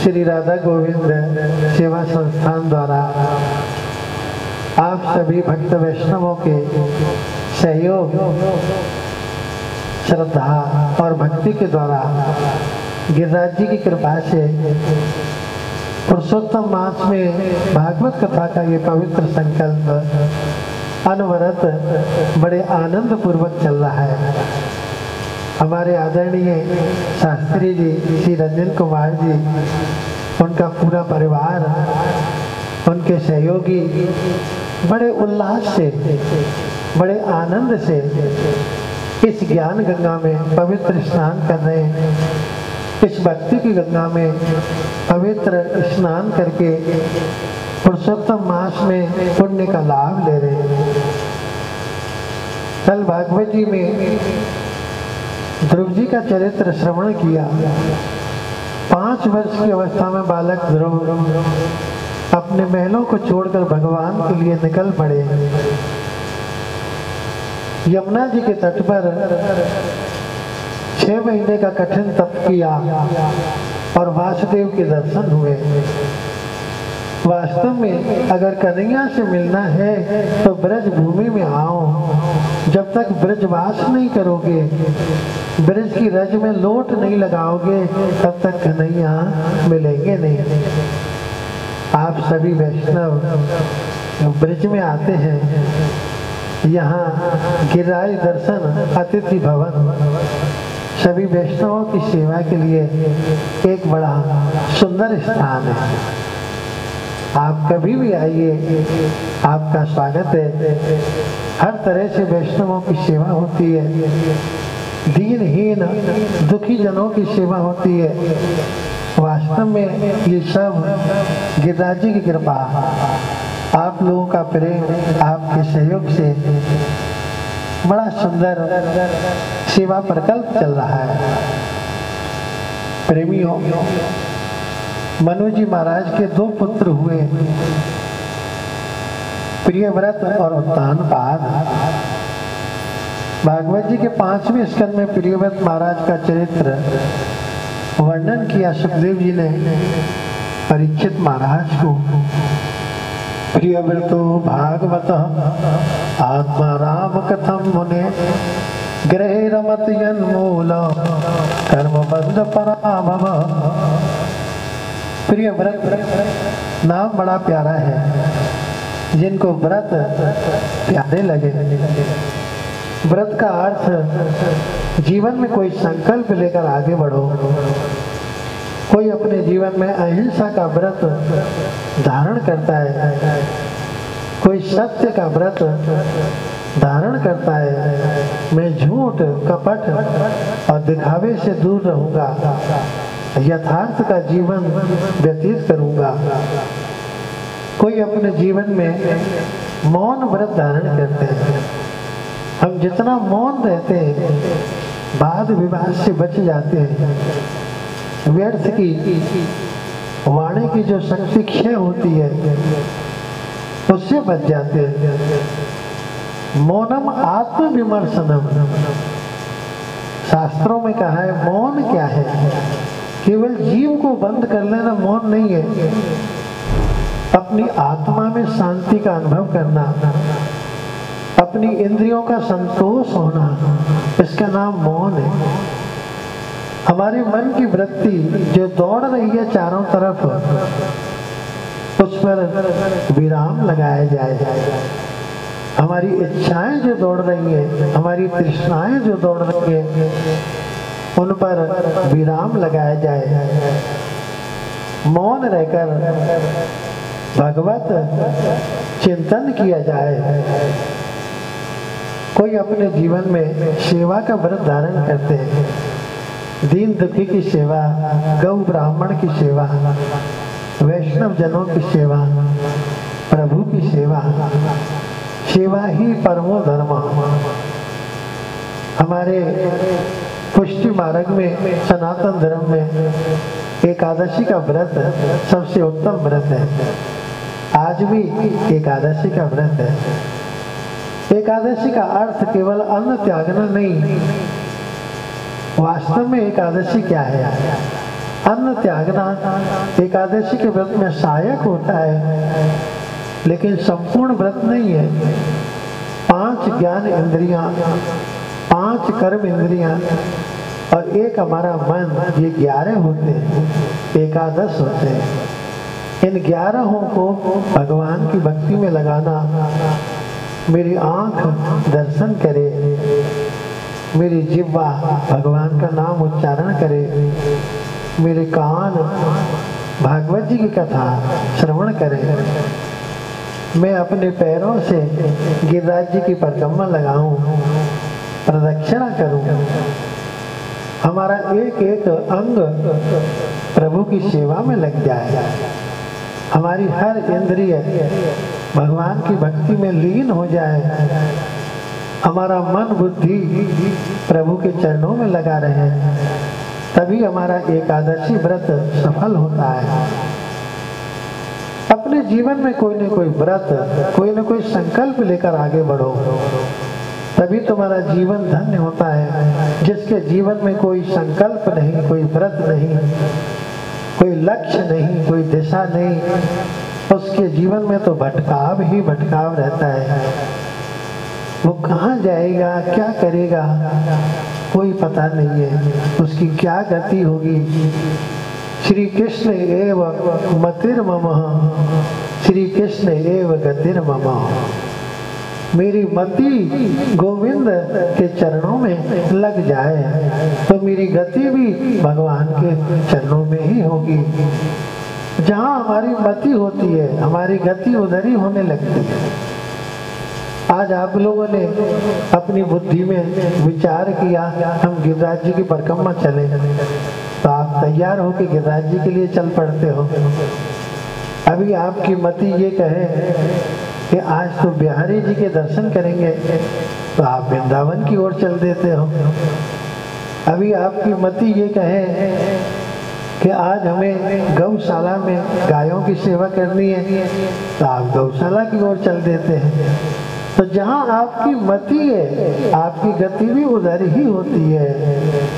श्री राधा गोविंद सेवा संस्थान द्वारा आप सभी भक्त वैष्णवों के सहयोग, श्रद्धा और भक्ति के द्वारा गिरिराज जी की कृपा से पुरुषोत्तम मास में भागवत कथा का ये पवित्र संकल्प अनवरत बड़े आनंद पूर्वक चल रहा है। हमारे आदरणीय शास्त्री जी श्री रंजन कुमार जी, उनका पूरा परिवार, उनके सहयोगी बड़े उल्लास से, बड़े आनंद से इस ज्ञान गंगा में पवित्र स्नान कर रहे हैं। इस भक्ति की गंगा में पवित्र स्नान करके पुरुषोत्तम मास में पुण्य का लाभ ले रहे हैं। कल भागवत जी में ध्रुव जी का चरित्र श्रवण किया। 5 वर्ष की अवस्था में बालक ध्रुव अपने महलों को छोड़कर भगवान के लिए निकल पड़े। यमुना जी के तट पर 6 महीने का कठिन तप किया और वासुदेव के दर्शन हुए। वास्तव में अगर कन्हैया से मिलना है तो ब्रज भूमि में आओ। जब तक ब्रजवास नहीं करोगे, ब्रज की रज में लोट नहीं लगाओगे, तब तक कन्हैया मिलेंगे नहीं। आप सभी वैष्णव ब्रज में आते हैं, यहाँ गिरिराज दर्शन अतिथि भवन सभी वैष्णवों की सेवा के लिए एक बड़ा सुंदर स्थान है। आप कभी भी आइए, आपका स्वागत है। हर तरह से वैष्णवों की सेवा होती है, दीनहीन दुखी जनों की सेवा होती है। वास्तव में ये सब गिरिराज जी की कृपा, आप लोगों का प्रेम, आपके सहयोग से बड़ा सुंदर सेवा प्रकल्प चल रहा है। प्रेमियों, मनु जी महाराज के 2 पुत्र हुए, प्रियव्रत और उत्तानपाद। भागवत जी के 5वें स्कंद में प्रियव्रत महाराज का चरित्र वर्णन किया सुखदेव जी ने परीक्षित महाराज को। प्रियव्रतो भागवत आत्मा राम कथम मुने ग्रहे रमत जन्मूल कर्म बंध पराभव। प्रियव्रत नाम बड़ा प्यारा है, जिनको व्रत प्यारे लगे। व्रत का अर्थ जीवन में कोई संकल्प लेकर आगे बढ़ो। कोई अपने जीवन में अहिंसा का व्रत धारण करता है, कोई सत्य का व्रत धारण करता है। मैं झूठ, कपट और दिखावे से दूर रहूंगा, यथार्थ का जीवन व्यतीत करूंगा। कोई अपने जीवन में मौन व्रत धारण करते हैं। हम जितना मौन रहते हैं, वाद विवाद से बच जाते हैं। व्यर्थ की वाणी की जो शक्ति क्षय होती है, उससे बच जाते हैं। मौनम आत्म विमर्शनम, शास्त्रों में कहा है मौन क्या है? केवल जीव को बंद कर लेना मौन नहीं है। अपनी आत्मा में शांति का अनुभव करना, अपनी इंद्रियों का संतोष होना, इसका नाम मौन है। हमारे मन की वृत्ति जो दौड़ रही है चारों तरफ, उस पर विराम लगाया जाए। हमारी इच्छाएं जो दौड़ रही हैं, हमारी तृष्णाएं जो दौड़ रही हैं, उन पर विराम लगाया जाए। मौन रहकर भगवत चिंतन किया जाए। कोई अपने जीवन में सेवा का व्रत धारण करते हैं, दीन दुखी की सेवा, गौ ब्राह्मण की सेवा, वैष्णव जनों की सेवा, प्रभु की सेवा। सेवा ही परमो धर्म। हमारे पुष्टि मार्ग में, सनातन धर्म में एकादशी का व्रत सबसे उत्तम व्रत है। आज भी एकादशी का व्रत है। एकादशी का अर्थ केवल अन्न त्यागना नहीं, वास्तव में एकादशी क्या है? अन्न त्यागना एकादशी के व्रत में सहायक होता है, लेकिन संपूर्ण व्रत नहीं है। 5 ज्ञान इंद्रियां, 5 कर्म इंद्रियां और एक हमारा मन, ये 11 होते हैं, एकादश होते हैं। इन 11 को भगवान की भक्ति में लगाना, मेरी आंख दर्शन करे, मेरी जिह्वा भगवान का नाम उच्चारण करे, मेरे कान भागवत जी की कथा श्रवण करे, मैं अपने पैरों से गिरिराज जी की परिक्रमा लगाऊं, प्रदक्षिणा करूं, हमारा एक एक अंग प्रभु की सेवा में लग जाए, हमारी हर इंद्रिय भगवान की भक्ति में लीन हो जाए, हमारा मन बुद्धि प्रभु के चरणों में लगा रहे, तभी हमारा एकादशी व्रत सफल होता है। अपने जीवन में कोई न कोई व्रत, कोई न कोई संकल्प लेकर आगे बढ़ो, तभी तुम्हारा जीवन धन्य होता है। जिसके जीवन में कोई संकल्प नहीं, कोई व्रत नहीं, कोई लक्ष्य नहीं, कोई दिशा नहीं, उसके जीवन में तो भटकाव ही भटकाव रहता है। वो कहाँ जाएगा, क्या करेगा, कोई पता नहीं है, उसकी क्या गति होगी। श्री कृष्ण एव मतिर्मम, श्री कृष्ण एव गतिर्मम। मेरी मति गोविंद के चरणों में लग जाए तो मेरी गति भी भगवान के चरणों में ही होगी। जहाँ हमारी मति होती है, हमारी गति उधर ही होने लगती है। आज आप लोगों ने अपनी बुद्धि में विचार किया हम गिरिराज जी की परिक्रमा चले, तो आप तैयार हो कि गिरिराज जी के लिए चल पड़ते हो। अभी आपकी मति ये कहे कि आज तो बिहारी जी के दर्शन करेंगे, तो आप वृंदावन की ओर चल देते हो। अभी आपकी मति ये कहे कि आज हमें गौशाला में गायों की सेवा करनी है, तो आप गौशाला की ओर चल देते हैं। तो जहाँ आपकी मति है, आपकी गति भी उधर ही होती है।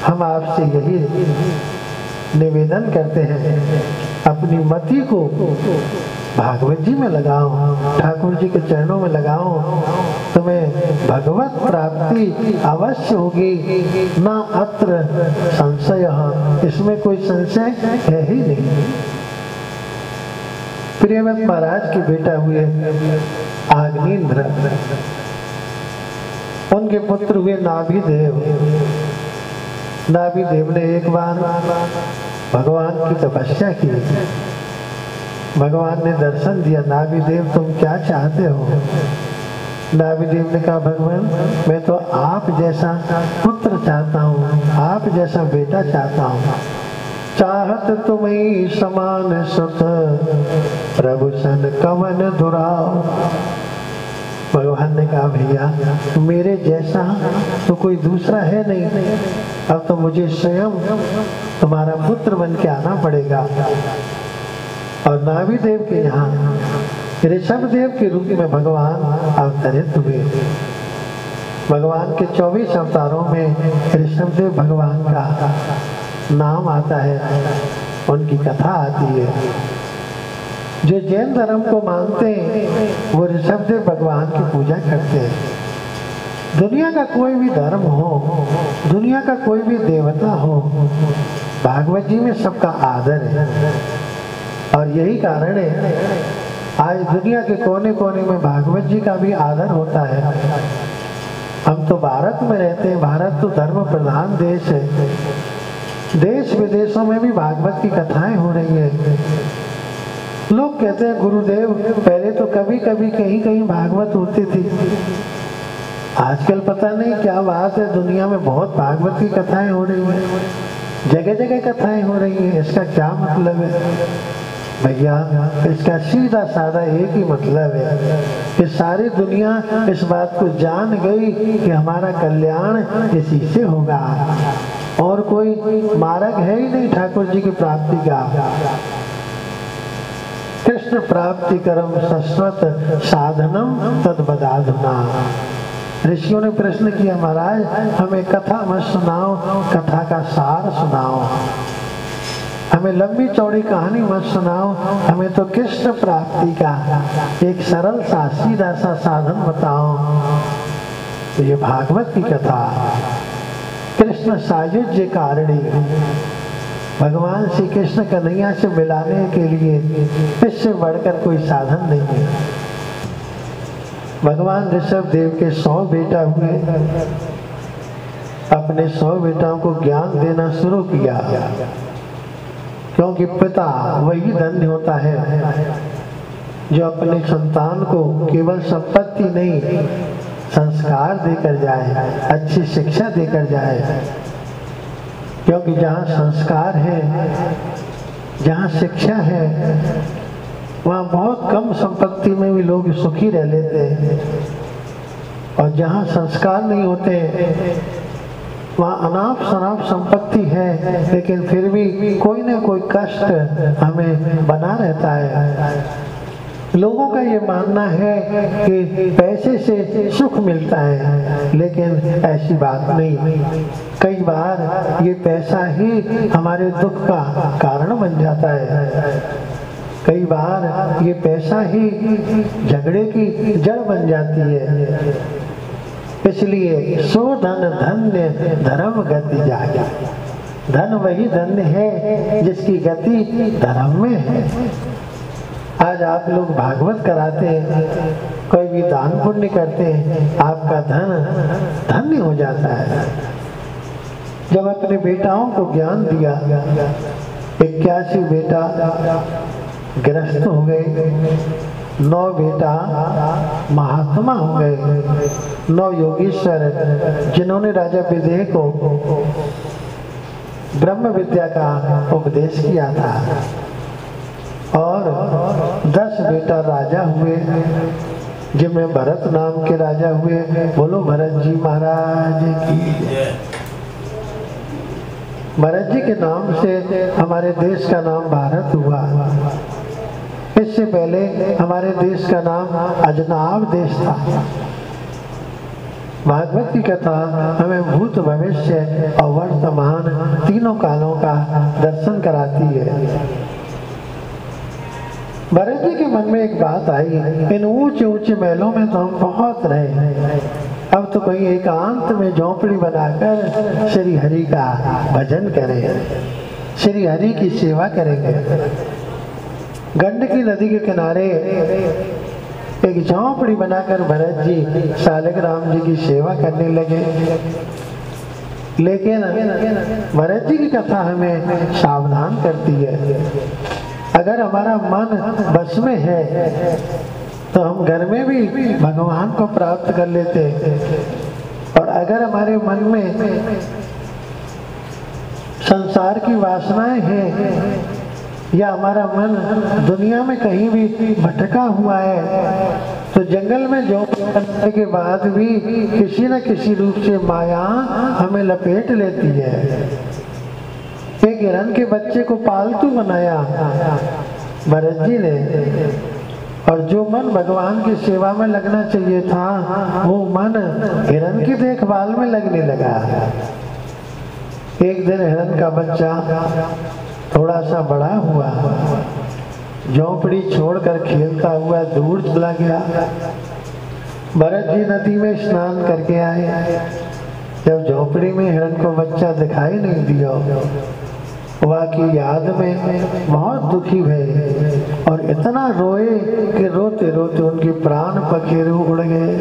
हम आपसे यही निवेदन करते हैं, अपनी मति को भागवत जी में लगाओ, ठाकुर जी के चरणों में लगाओ, तुम्हें भगवत प्राप्ति अवश्य होगी। ना अत्र संशय, इसमें कोई संशय है ही नहीं। प्रियव्रत महाराज के बेटा हुए आग्नेन्द्र, उनके पुत्र हुए नाभिदेव। नाभिदेव ने एक बार भगवान की तपस्या की, भगवान ने दर्शन दिया, नाभिदेव तुम क्या चाहते हो? नाभिदेव ने कहा भगवान मैं तो आप जैसा पुत्र चाहता हूँ, आप जैसा बेटा चाहता हूँ। चाहत तुम्हें समान सुत प्रभु सन कवन दुराव। भगवान ने कहा भैया मेरे जैसा तो कोई दूसरा है नहीं, अब तो मुझे स्वयं तुम्हारा पुत्र बन के आना पड़ेगा। और नाभिदेव के यहाँ ऋषभदेव के रूप में भगवान अवतरित हुए। भगवान के 24 अवतारों में ऋषभदेव भगवान का नाम आता है, उनकी कथा आती है। जो जैन धर्म को मानते हैं वो ऋषभदेव भगवान की पूजा करते हैं। दुनिया का कोई भी धर्म हो, दुनिया का कोई भी देवता हो, भागवत जी में सबका आदर है। और यही कारण है आज दुनिया के कोने कोने में भागवत जी का भी आदर होता है। हम तो भारत में रहते हैं, भारत तो धर्म प्रधान देश है। देश विदेशों में भी भागवत की कथाएं हो रही है। लोग कहते हैं गुरुदेव पहले तो कभी कभी कहीं कहीं भागवत होती थी, आजकल पता नहीं क्या बात है, दुनिया में बहुत भागवत की कथाएं हो रही हैं, जगह जगह कथाएं हो रही हैं। इसका क्या मतलब है भैया? इसका सीधा साधा एक ही मतलब है कि सारी दुनिया इस बात को जान गई कि हमारा कल्याण इसी से होगा और कोई मार्ग है ही नहीं ठाकुर जी की प्राप्ति का। कृष्ण प्राप्ति करम शाश्वत साधनम तद बदाधुना। ऋषियों ने प्रश्न किया, महाराज हमें कथा मत सुनाओ, कथा का सार सुनाओ, हमें लंबी चौड़ी कहानी मत सुनाओ, हमें तो कृष्ण प्राप्ति का एक सरल सा सीधा सा साधन बताओ। तो ये भागवत की कथा कृष्ण सायुज्य कारिणी, भगवान श्री कृष्ण कन्हैया से मिलाने के लिए इससे बढ़कर कोई साधन नहीं है। भगवान ऋषभ देव के 100 बेटा हुए, अपने 100 बेटाओं को ज्ञान देना शुरू किया, क्योंकि पिता वही धन्य होता है जो अपने संतान को केवल संपत्ति नहीं संस्कार देकर जाए, अच्छी शिक्षा देकर जाए। क्योंकि जहाँ संस्कार है, जहाँ शिक्षा है, वहाँ बहुत कम संपत्ति में भी लोग सुखी रह लेते हैं, और जहाँ संस्कार नहीं होते वहाँ अनाप शनाप संपत्ति है, लेकिन फिर भी कोई ना कोई कष्ट हमें बना रहता है। लोगों का ये मानना है कि पैसे से सुख मिलता है, लेकिन ऐसी बात नहीं। कई बार ये पैसा ही हमारे दुख का कारण बन जाता है, कई बार ये पैसा ही झगड़े की जड़ बन जाती है। इसलिए सो धन धन्य धर्म गति जागे, धन वही धन्य है जिसकी गति धर्म में है। आज आप लोग भागवत कराते हैं, कोई भी दान पुण्य करते हैं, आपका धन धन्य हो जाता है। जब अपने बेटाओं को ज्ञान दिया, 81 बेटा गृहस्थ हो गए, 9 बेटा महात्मा हो गए, 9 योगीश्वर जिन्होंने राजा विदेह को ब्रह्म विद्या का उपदेश किया था, और 10 बेटा राजा हुए, जिनमें भरत नाम के राजा हुए। बोलो भरत जी महाराज की। भरत जी के नाम से हमारे देश का नाम भारत हुआ। इससे पहले हमारे देश का नाम अजनाब देश था। भागवत की कथा हमें भूत भविष्य और वर्तमान तीनों कालों का दर्शन कराती है। भरत जी के मन में एक बात आई, इन ऊंचे ऊंचे महलों में तो हम बहुत रहे, अब तो कोई एकांत में झोंपड़ी बनाकर श्री हरि का भजन करें, श्री हरि की सेवा करेंगे। गंडकी नदी के किनारे एक झोंपड़ी बनाकर भरत जी शालिग्राम जी की सेवा करने लगे। लेकिन भरत जी की कथा हमें सावधान करती है। अगर हमारा मन बस में है तो हम घर में भी भगवान को प्राप्त कर लेते हैं, और अगर हमारे मन में संसार की वासनाएं हैं या हमारा मन दुनिया में कहीं भी भटका हुआ है, तो जंगल में जॉब करने के बाद भी किसी न किसी रूप से माया हमें लपेट लेती है। एक हिरण के बच्चे को पालतू बनाया भरत जी ने, और जो मन भगवान की सेवा में लगना चाहिए था, वो मन हिरण की देखभाल में लगने लगा। एक दिन हिरण का बच्चा थोड़ा सा बड़ा हुआ, झोंपड़ी छोड़कर खेलता हुआ दूर चला गया। भरत जी नदी में स्नान करके आए। जब झोंपड़ी में हिरण को बच्चा दिखाई नहीं दिया, वह की याद में बहुत दुखी हुए और इतना रोए कि रोते रोते उनके प्राण पखेरु उड़ गए।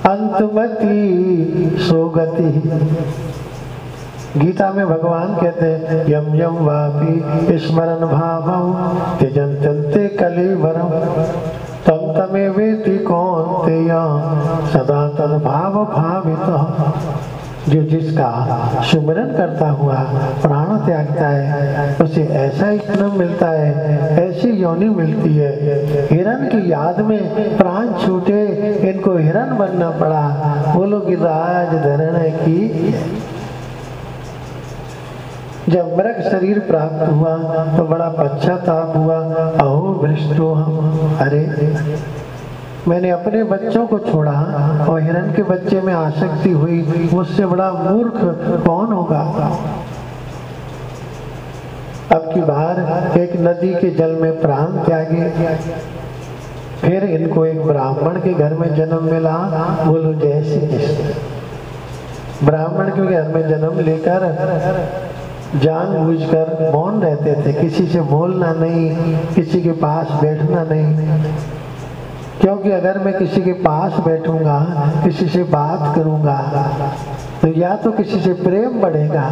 अंतमति सोगति। गीता में भगवान कहते हैं, यम यम वापी स्मरण भावम त्यजन चलते कलेवरम तम तमे वेति कौन्तेय सदा तद भाव भावित। जो जिसका सुमिरन करता हुआ प्राण त्यागता है, उसे ऐसा ही जन्म मिलता है, ऐसी योनि मिलती है। हिरण की याद में प्राण छूटे, इनको हिरण बनना पड़ा। बोलो कि राज धरण की। जब मृग शरीर प्राप्त हुआ तो बड़ा पश्चाताप हुआ। अहो भ्रष्टो हम, अरे मैंने अपने बच्चों को छोड़ा और हिरण के बच्चे में आसक्ति हुई, मुझसे बड़ा मूर्ख कौन होगा। अब की बार एक नदी के जल में प्राण त्यागे। फिर इनको एक ब्राह्मण के घर में जन्म मिला। बोलो जय श्री कृष्ण। ब्राह्मण के घर में जन्म लेकर जानबूझकर मौन रहते थे, किसी से बोलना नहीं, किसी के पास बैठना नहीं, क्योंकि अगर मैं किसी के पास बैठूंगा, किसी से बात करूंगा, तो या तो किसी से प्रेम बढ़ेगा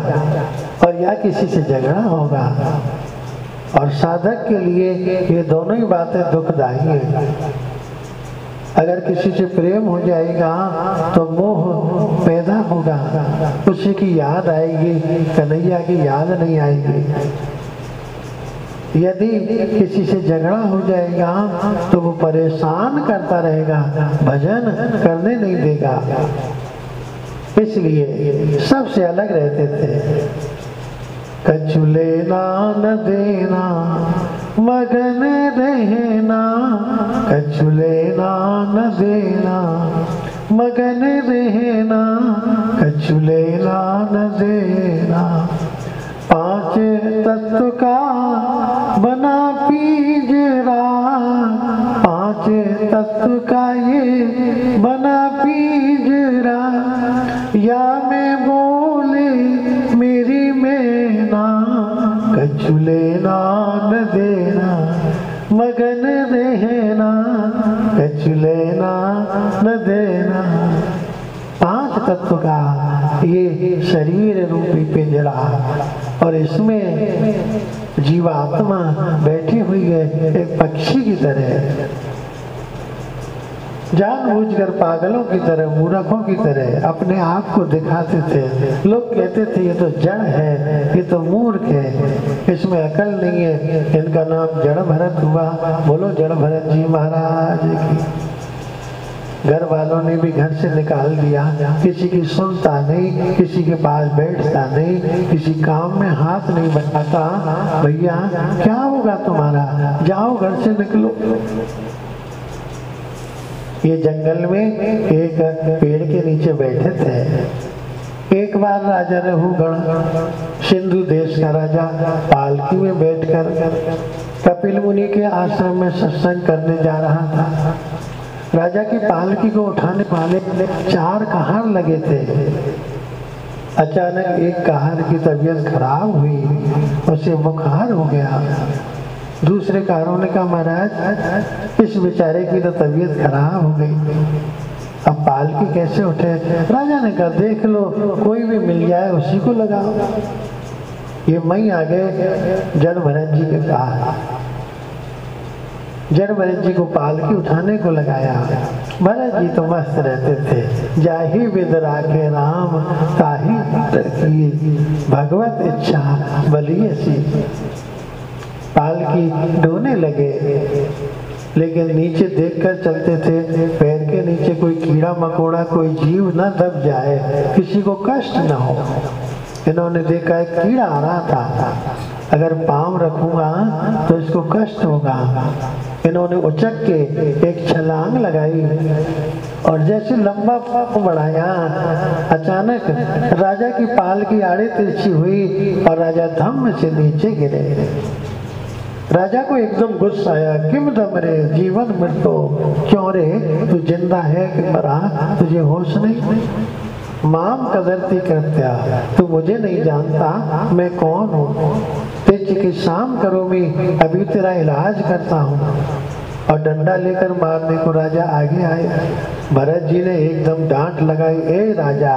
और या किसी से झगड़ा होगा। और साधक के लिए ये दोनों ही बातें दुखदायी है। अगर किसी से प्रेम हो जाएगा तो मोह पैदा होगा, उसी की याद आएगी, कन्हैया की याद नहीं आएगी। यदि किसी से झगड़ा हो जाएगा तो वो परेशान करता रहेगा, भजन करने नहीं देगा। इसलिए सबसे अलग रहते थे। कछु लेना न देना मगन रहना, कछु लेना न देना मगन रहना, कछु लेना न देना। पांच तत्व का बना पिंजरा, पांच तत्व का ये बना पिंजरा। या मैं बोले मेरी मैना, कछु लेना न देना मगन रहना, कछु लेना न देना। पांच तत्व का ये शरीर रूपी पिंजरा, और इसमें जीवात्मा बैठी हुई है एक पक्षी की तरह, जानबूझकर पागलों की तरह, मूर्खों की तरह अपने आप को दिखाते थे। लोग कहते थे ये तो जड़ है, ये तो मूर्ख है, इसमें अकल नहीं है, इनका नाम जड़ भरत हुआ। बोलो जड़ भरत जी महाराज की। घर वालों ने भी घर से निकाल दिया, किसी की सुनता नहीं, किसी के पास बैठता नहीं, किसी काम में हाथ नहीं बढ़ाता। भैया क्या होगा तुम्हारा, जाओ घर से निकलो। ये जंगल में एक पेड़ के नीचे बैठे थे। एक बार राजा रघुगण, सिंधु देश का राजा, पालकी में बैठकर कपिल मुनि के आश्रम में सत्संग करने जा रहा था। राजा की पालकी को उठाने वाले 4 कहार लगे थे। अचानक एक कहार की तबीयत खराब हुई, उसे बुखार हो गया। दूसरे कहारों ने कहा महाराज इस बेचारे की तो तबीयत खराब हो गई, अब पालकी कैसे उठे। राजा ने कहा देख लो, कोई भी मिल जाए उसी को लगाओ। ये मई आ गए जड़ भरत जी के पास। जड़ भरत जी को पालकी उठाने को लगाया। भरत जी तो मस्त रहते थे। जाहि विद राखे राम ताहि भगवत इच्छा बलिए सी। पालकी ढोने लगे, लेकिन नीचे देखकर चलते थे, पैर के नीचे कोई कीड़ा मकोड़ा, कोई जीव न दब जाए, किसी को कष्ट न हो। इन्होंने देखा एक कीड़ा आ रहा था, अगर पांव रखूंगा तो इसको कष्ट होगा। इन्होंने उचक के एक छलांग लगाई और जैसे लंबा पांव बढ़ाया, अचानक राजा की पालकी आड़े तिरछी हुई और राजा धम्म से नीचे गिरे। राजा को एकदम गुस्सा आया, किम दम रे जीवन मृत्यु, क्यों रे तू जिंदा है कि मरा, तुझे होश नहीं। माम कदरती कृत्या, तू मुझे नहीं जानता मैं कौन हूँ। ते चिकित्साम करो, मैं अभी तेरा इलाज करता हूँ। और डंडा लेकर मारने को राजा आगे आए। भरत जी ने एकदम डांट लगाई, ए राजा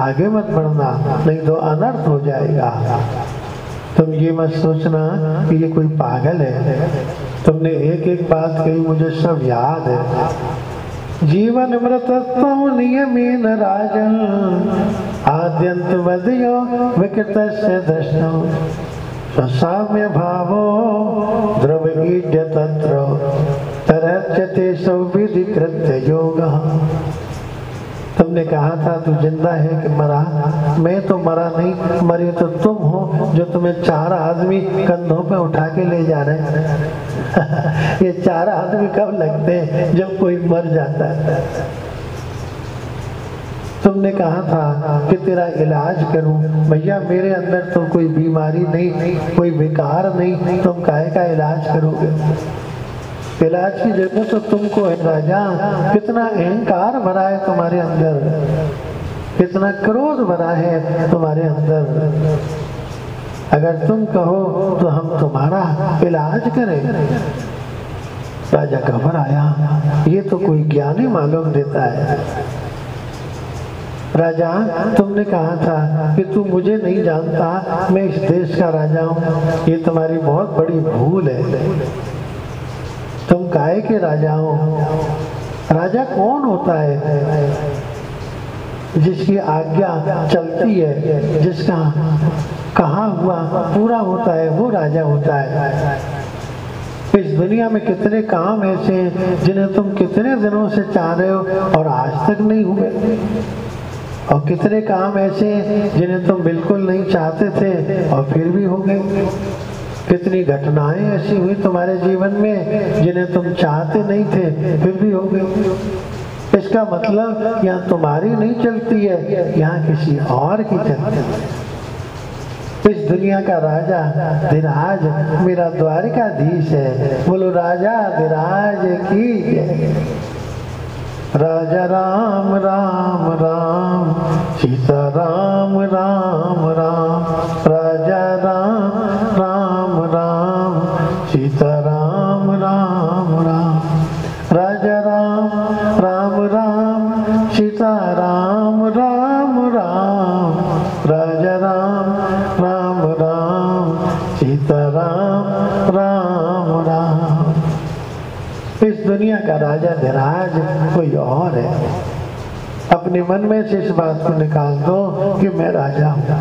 आगे मत बढ़ना, नहीं तो अनर्थ हो जाएगा। तुम ये मत सोचना कि ये कोई पागल है, तुमने एक एक बात कही मुझे सब याद है। जीवन मृतत्व नियमेन राजन, आद्यंत वदयो विकृतस्य दृष्टो, साम्य भावो द्रवईड्य तत्र तरच्यते सौविधि कृत्य योगः। तुमने कहा था तू जिंदा है कि मरा? मैं तो मरा नहीं, मरे तो तुम हो जो तुम्हें 4 आदमी कंधों पे उठा के ले जा रहे हैं। ये 4 आदमी कब लगते हैं? जब कोई मर जाता है। तुमने कहा था कि तेरा इलाज करूं। भैया मेरे अंदर तो कोई बीमारी नहीं, कोई विकार नहीं, तुम काहे का इलाज करोगे? इलाज की जरूरत तो तुमको है राजा। कितना अहंकार भरा है तुम्हारे अंदर, कितना क्रोध भरा है तुम्हारे अंदर। अगर तुम कहो तो हम तुम्हारा इलाज करें। राजा घबराया, ये तो कोई ज्ञानी मालूम देता है। राजा तुमने कहा था कि तू मुझे नहीं जानता, मैं इस देश का राजा हूँ। ये तुम्हारी बहुत बड़ी भूल है। तुम काहे के राजा हो? राजा कौन होता है? जिसकी आज्ञा चलती है, जिसका कहा हुआ पूरा होता है, वो राजा होता है। इस दुनिया में कितने काम ऐसे हैं जिन्हें तुम कितने दिनों से चाह रहे हो और आज तक नहीं हुए, और कितने काम ऐसे हैं जिन्हें तुम बिल्कुल नहीं चाहते थे और फिर भी हो गए। कितनी घटनाएं ऐसी हुई तुम्हारे जीवन में जिन्हें तुम चाहते नहीं थे, फिर भी हो गई। इसका मतलब यहाँ तुम्हारी नहीं चलती है, यहाँ किसी और की चलती है। इस दुनिया का राजा धीराज मेरा द्वारिकाधीश है। बोलो राजा धीराज की जय। राजा राम राम राम, सीता राम राम राम, राजा राम राम राम, सीता राम राम राम, राजा राम राम राम, सीता राम राम राम, राजा राम राम राम, सीता राम राम राम। इस दुनिया का राजा धीराज कोई और है। अपने मन में से इस बात को निकाल दो कि मैं राजा हूँ।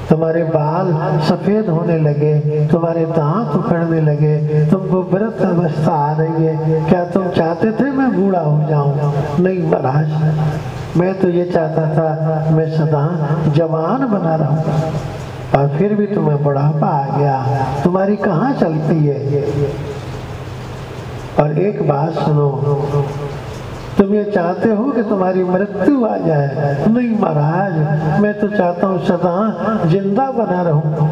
तुम्हारे बाल सफेद होने लगे, तुम्हारे दांत उखड़ने लगे, तुमको वृद्ध अवस्था आ रही है। क्या तुम चाहते थे मैं बूढ़ा हो जाऊं? नहीं महाराज, मैं तो ये चाहता था मैं सदा जवान बना रहूं, और फिर भी तुम्हें बुढ़ापा आ गया। तुम्हारी कहाँ चलती है? और एक बात सुनो, तुम ये चाहते हो कि तुम्हारी मृत्यु आ जाए? नहीं महाराज, मैं तो चाहता हूँ सदा जिंदा बना रहूं।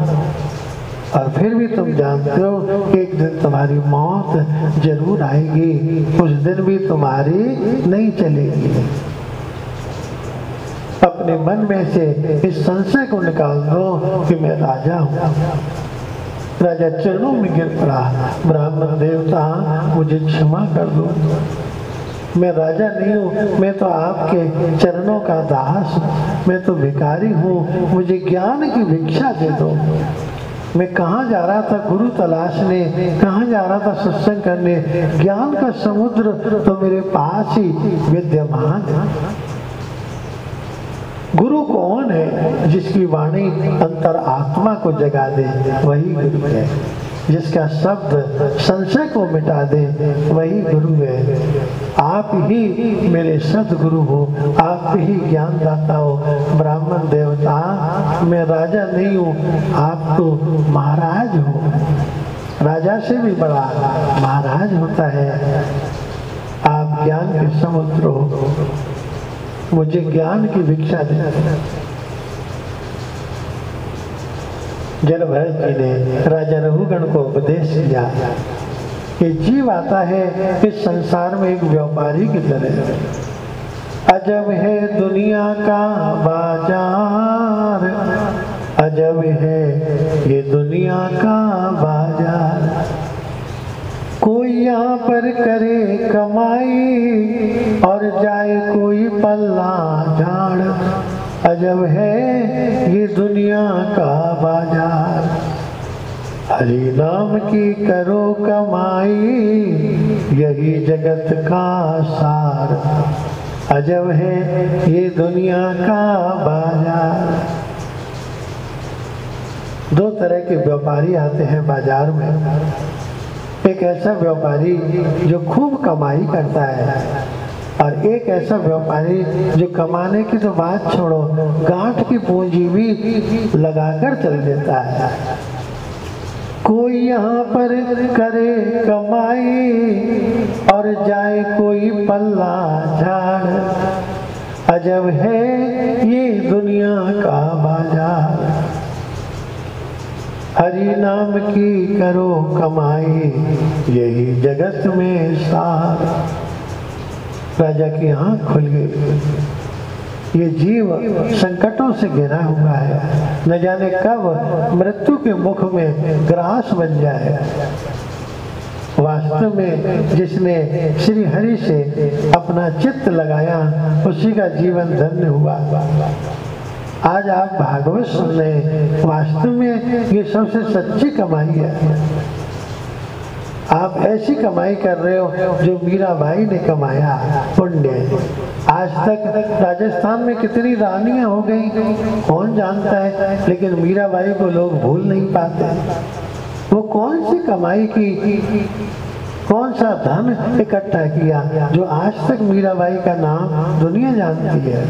और फिर भी तुम जानते हो कि एक दिन तुम्हारी मौत जरूर आएगी, उस दिन भी तुम्हारी नहीं चलेगी। अपने मन में से इस संशय को निकाल दो कि मैं राजा हूँ। राजा चरणों में गिर पड़ा, ब्राह्मण देवता मुझे क्षमा कर दो, मैं राजा नहीं हूँ, मैं तो आपके चरणों का दास हूँ, मैं तो भिखारी हूँ, मुझे ज्ञान की भिक्षा दे दो। मैं कहाँ जा रहा था? गुरु तलाशने। कहाँ जा रहा था? सत्संग करने। ज्ञान का समुद्र तो मेरे पास ही विद्यमान है। गुरु कौन है? जिसकी वाणी अंतर आत्मा को जगा दे, वही गुरु है। जिसका शब्द संशय को मिटा दे, वही गुरु है। आप ही मेरे सदगुरु हो, आप ही ज्ञानदाता हो। ब्राह्मण देवता, मैं राजा नहीं हूँ, आप तो महाराज हो। राजा से भी बड़ा महाराज होता है। आप ज्ञान के समुद्र हो, मुझे ज्ञान की भिक्षा दे। जलभरत जी ने राजा रघुगण को उपदेश किया कि जीव आता है इस संसार में एक व्यापारी की तरह। अजब है दुनिया का बाजार, अजब है ये दुनिया का बाजार। कोई यहाँ पर करे कमाई और जाए कोई पल्ला झाड़। अजब है ये दुनिया का बाजार। हरि नाम की करो कमाई, यही जगत का सार। अजब है ये दुनिया का बाजार। दो तरह के व्यापारी आते हैं बाजार में। एक ऐसा व्यापारी जो खूब कमाई करता है, और एक ऐसा व्यापारी जो कमाने की तो बात छोड़ो, गांठ की पूंजी भी लगाकर चल देता है। कोई यहाँ पर करे कमाई और जाए कोई पल्ला झाड़, अजब है ये दुनिया का बाजार। हरि नाम की करो कमाई, यही जगत में सार। राजा की आंख खुल गई। ये जीव संकटों से घिरा हुआ है, न जाने कब मृत्यु के मुख में ग्रास बन जाए। वास्तव में जिसने श्री हरि से अपना चित्त लगाया उसी का जीवन धन्य हुआ। आज आप भागवत सुन रहे हैं, वास्तव में ये सबसे सच्ची कमाई है। आप ऐसी कमाई कर रहे हो जो मीराबाई ने कमाया पुण्य। आज तक राजस्थान में कितनी रानियां हो गई कौन जानता है, लेकिन मीराबाई को लोग भूल नहीं पाते। वो कौन सी कमाई की, कौन सा धन इकट्ठा किया जो आज तक मीराबाई का नाम दुनिया जानती है।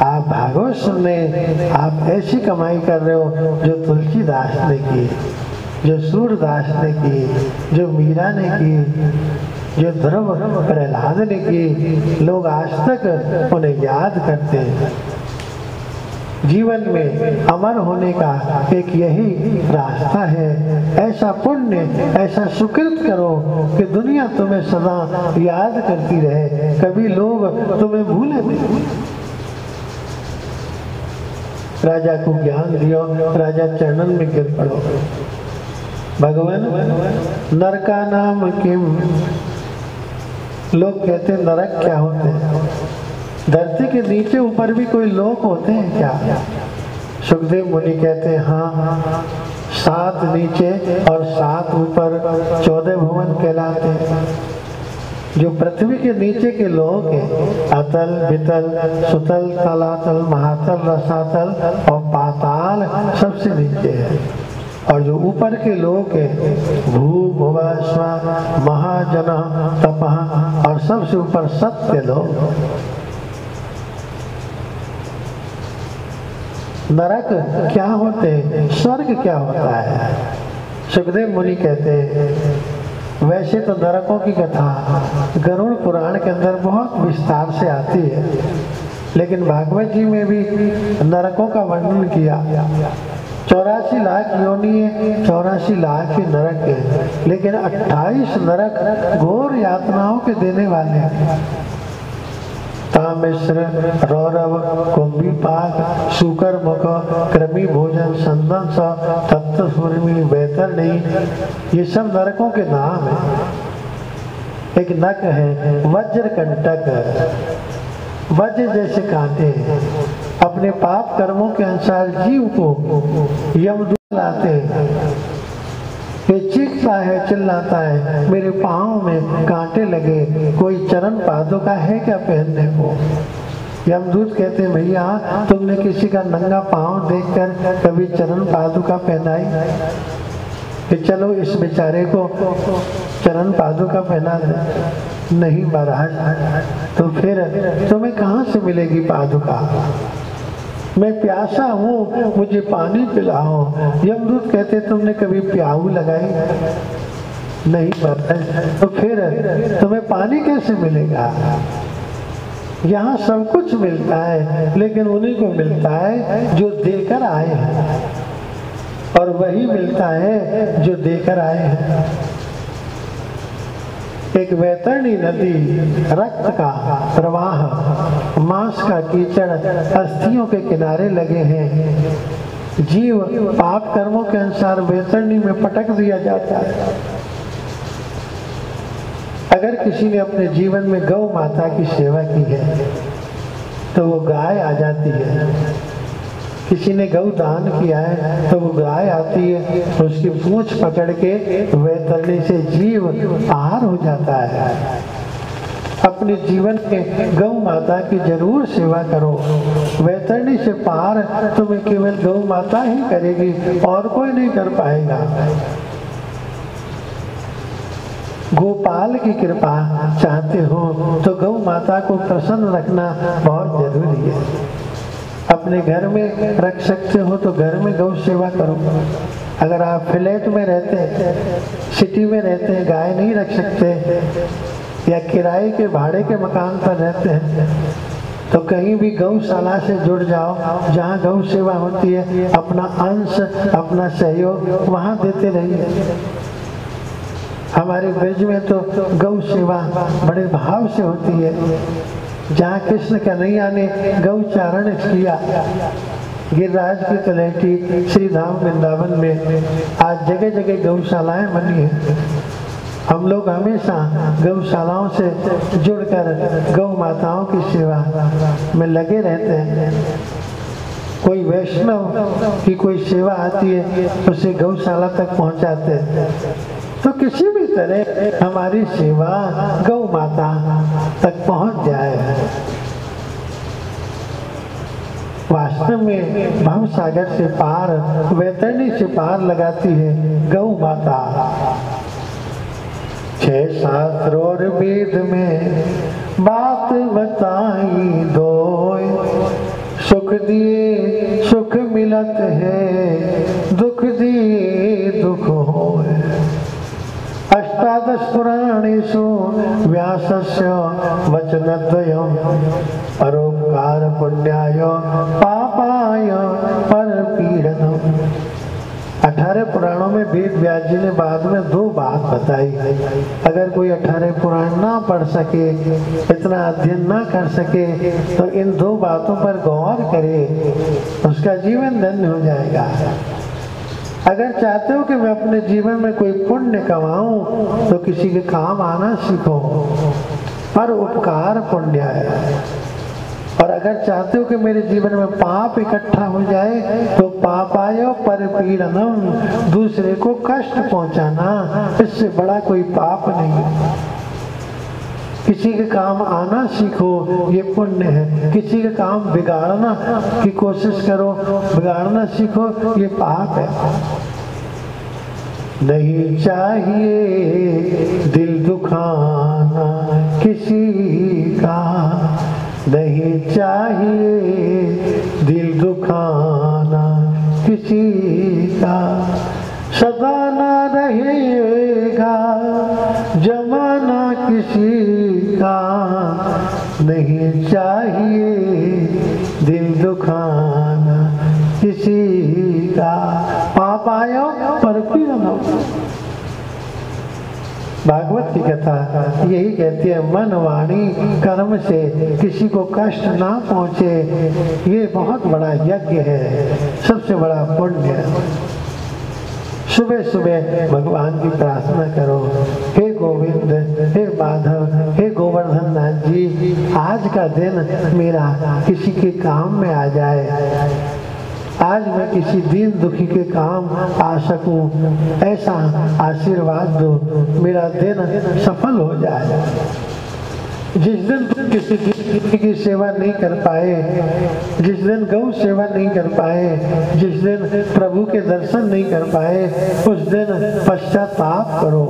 आप भागवत सुन रहे, आप ऐसी कमाई कर रहे हो जो तुलसीदास ने की, जो सूरदास ने की, जो मीरा ने की, जो ध्रुव प्रहलाद ने की। लोग आज तक उन्हें याद करते हैं। जीवन में अमर होने का एक यही रास्ता है। ऐसा पुण्य, ऐसा सुकृत करो कि दुनिया तुम्हें सदा याद करती रहे, कभी लोग तुम्हें भूले नहीं। राजा को ज्ञान दियो, राजा चरणन में गिर पड़ो। भगवान नरका नाम किम, लोग कहते हैं नरक क्या होते हैं? धरती के नीचे ऊपर भी कोई लोक होते हैं क्या? सुखदेव मुनि कहते हैं हाँ, 7 नीचे और 7 ऊपर 14 भुवन कहलाते हैं। जो पृथ्वी के नीचे के लोक हैं, अतल, वितल, सुतल, तलातल, महातल, रसातल और पाताल सबसे नीचे है। और जो ऊपर के लोक हैं, भू, भुवा, स्व, महाजन, तपः और सबसे ऊपर सत्य लोक। नरक क्या होते हैं, स्वर्ग क्या होता है? सुखदेव मुनि कहते हैं वैसे तो नरकों की कथा गरुड़ पुराण के अंदर बहुत विस्तार से आती है, लेकिन भागवत जी में भी नरकों का वर्णन किया। 84 लाख योनि है, 84 लाख ही नरक है, लेकिन 28 नरक घोर यातनाओं के देने वाले हैं। तामिश्र, रौरव, कुंभीपाक, शुकर मुख, कृमि भोजन, संदन स, तत्व सूर्मी, वैतरणी, ये सब नरकों के नाम हैं। एक नक है वज्र कंटक, वज्र जैसे कांटे अपने पाप कर्मों के अनुसार जीव को यमदूत लाते हैं। ये चीखता है, चिल्लाता है, मेरे पाँव में कांटे लगे, कोई चरण पादुका है क्या पहनने को? यमदूत कहते हैं भैया तुमने किसी का नंगा पाँव देखकर कभी चरण पादुका पहनाई? कि चलो इस बेचारे को चरण पादुका पहना दे। नहीं महाराज, तो फिर तुम्हें कहाँ से मिलेगी पादुका? मैं प्यासा हूँ, मुझे पानी पिलाओ। यमदूत कहते तुमने कभी प्याऊ लगाई? नहीं महाराज, तो फिर तुम्हें पानी कैसे मिलेगा? यहाँ सब कुछ मिलता है, लेकिन उन्हीं को मिलता है जो देकर आए हैं, और वही मिलता है जो देकर आए हैं। एक वैतरणी नदी, रक्त का प्रवाह, मांस का कीचड़ अस्थियों के किनारे लगे हैं। जीव पाप कर्मों के अनुसार वैतरणी में पटक दिया जाता है। अगर किसी ने अपने जीवन में गौ माता की सेवा की है तो वो गाय आ जाती है। किसी ने गौ दान किया है तो वो गाय आती है, उसकी पूंछ पकड़ के वैतरणी से जीव पार हो जाता है। अपने जीवन में गौ माता की जरूर सेवा करो। वैतरणी से पार तुम्हें केवल गौ माता ही करेगी और कोई नहीं कर पाएगा। गोपाल की कृपा चाहते हो तो गौ माता को प्रसन्न रखना बहुत जरूरी है। अपने घर में रख सकते हो तो घर में गौ सेवा करो। अगर आप फ्लैट में रहते हैं, सिटी में रहते हैं, गाय नहीं रख सकते, या किराए के भाड़े के मकान पर रहते हैं, तो कहीं भी गौशाला से जुड़ जाओ, जहाँ गौ सेवा होती है, अपना अंश, अपना सहयोग वहाँ देते रहिए। हमारे ब्रज में तो गौ सेवा बड़े भाव से होती है। जहाँ कृष्ण कन्हैया ने गौ चारण किया, गिरिराज की तलहटी श्री धाम वृंदावन में आज जगह जगह गौशालाएं बनी है। हम लोग हमेशा गौशालाओं से जुड़कर गौ माताओं की सेवा में लगे रहते हैं। कोई वैष्णव की कोई सेवा आती है, उसे गौशाला तक पहुंचाते हैं। तो किसी भी तरह हमारी सेवा गौ माता तक पहुंच जाए। वास्तव में भव सागर से पार, वैतरणी से पार लगाती है गौ माता। 6 शास्त्र और वेद में बात बताई दो, सुख दिए सुख मिलत है, दुख दिए दुख होए। अष्टादश पुराणेषु व्यासस्य वचनद्वयम् परोपकार पुण्याय पापाय परपीडनम्। 18 पुराणों में वेद व्यास जी ने बाद में 2 बात बताई। अगर कोई 18 पुराण ना पढ़ सके, इतना अध्ययन ना कर सके, तो इन 2 बातों पर गौर करे, उसका जीवन धन्य हो जाएगा। अगर चाहते हो कि मैं अपने जीवन में कोई पुण्य कमाऊं, तो किसी के काम आना सीखो, पर उपकार पुण्य है। और अगर चाहते हो कि मेरे जीवन में पाप इकट्ठा हो जाए, तो पापायो परपीडनम, दूसरे को कष्ट पहुंचाना, इससे बड़ा कोई पाप नहीं। किसी के काम आना सीखो, ये पुण्य है। किसी के काम बिगाड़ना की कोशिश करो, बिगाड़ना सीखो, ये पाप है। नहीं चाहिए दिल दुखाना किसी का, नहीं चाहिए दिल दुखाना किसी का, सदा ना रहेगा जमाना किसी का, नहीं चाहिए दिल दुखाना किसी का। पापायो परपीडनम्। भागवत की कथा यही कहती है, मन वाणी कर्म से किसी को कष्ट ना पहुंचे, ये बहुत बड़ा यज्ञ है, सबसे बड़ा पुण्य है। सुबह सुबह भगवान की प्रार्थना करो, हे गोविंद, हे माधव, हे गोवर्धन नाथ जी, आज का दिन मेरा किसी के काम में आ जाए, आज मैं किसी दीन दुखी के काम आ सकूं, ऐसा आशीर्वाद दो, मेरा दिन सफल हो जाए। जिस दिन तुम किसी की सेवा नहीं कर पाए, जिस दिन गौ सेवा नहीं कर पाए, जिस दिन प्रभु के दर्शन नहीं कर पाए, उस दिन पश्चाताप करो।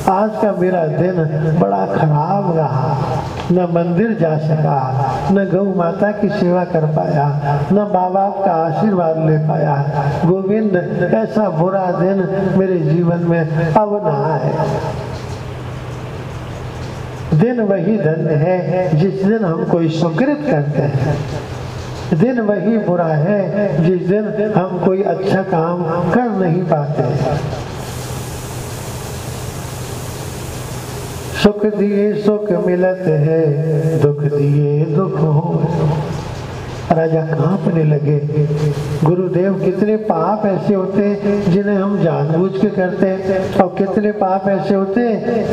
आज का मेरा दिन बड़ा खराब रहा, न मंदिर जा सका, न गौ माता की सेवा कर पाया, न माँ बाप का आशीर्वाद ले पाया। गोविंद, ऐसा बुरा दिन मेरे जीवन में अब ना आए। दिन वही धन्य है जिस दिन हम कोई सुकृत करते हैं, दिन वही बुरा है जिस दिन हम कोई अच्छा काम कर नहीं पाते। सुख दिए सुख मिलत है, दुख दिए दुख हो। राजा कांपने लगे। गुरुदेव, कितने पाप ऐसे होते जिन्हें हम जानबूझ के करते हैं, और कितने पाप ऐसे होते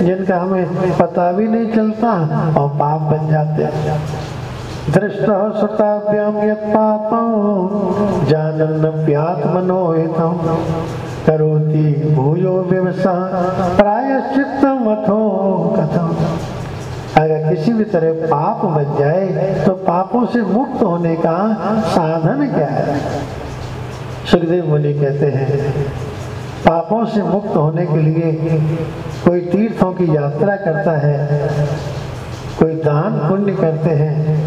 जिनका हमें पता भी नहीं चलता और पाप बन जाते हैं। दृष्टः सुताभ्याम यत् पापं जानन्नप्यात्मनोहितं करोति भूयो विवशः प्रायश्चित्तम् अथो कथम्। अगर किसी भी तरह पाप बन जाए तो पापों से मुक्त होने का साधन क्या है? सुखदेव मुनि कहते हैं, पापों से मुक्त होने के लिए कोई तीर्थों की यात्रा करता है, कोई दान पुण्य करते हैं,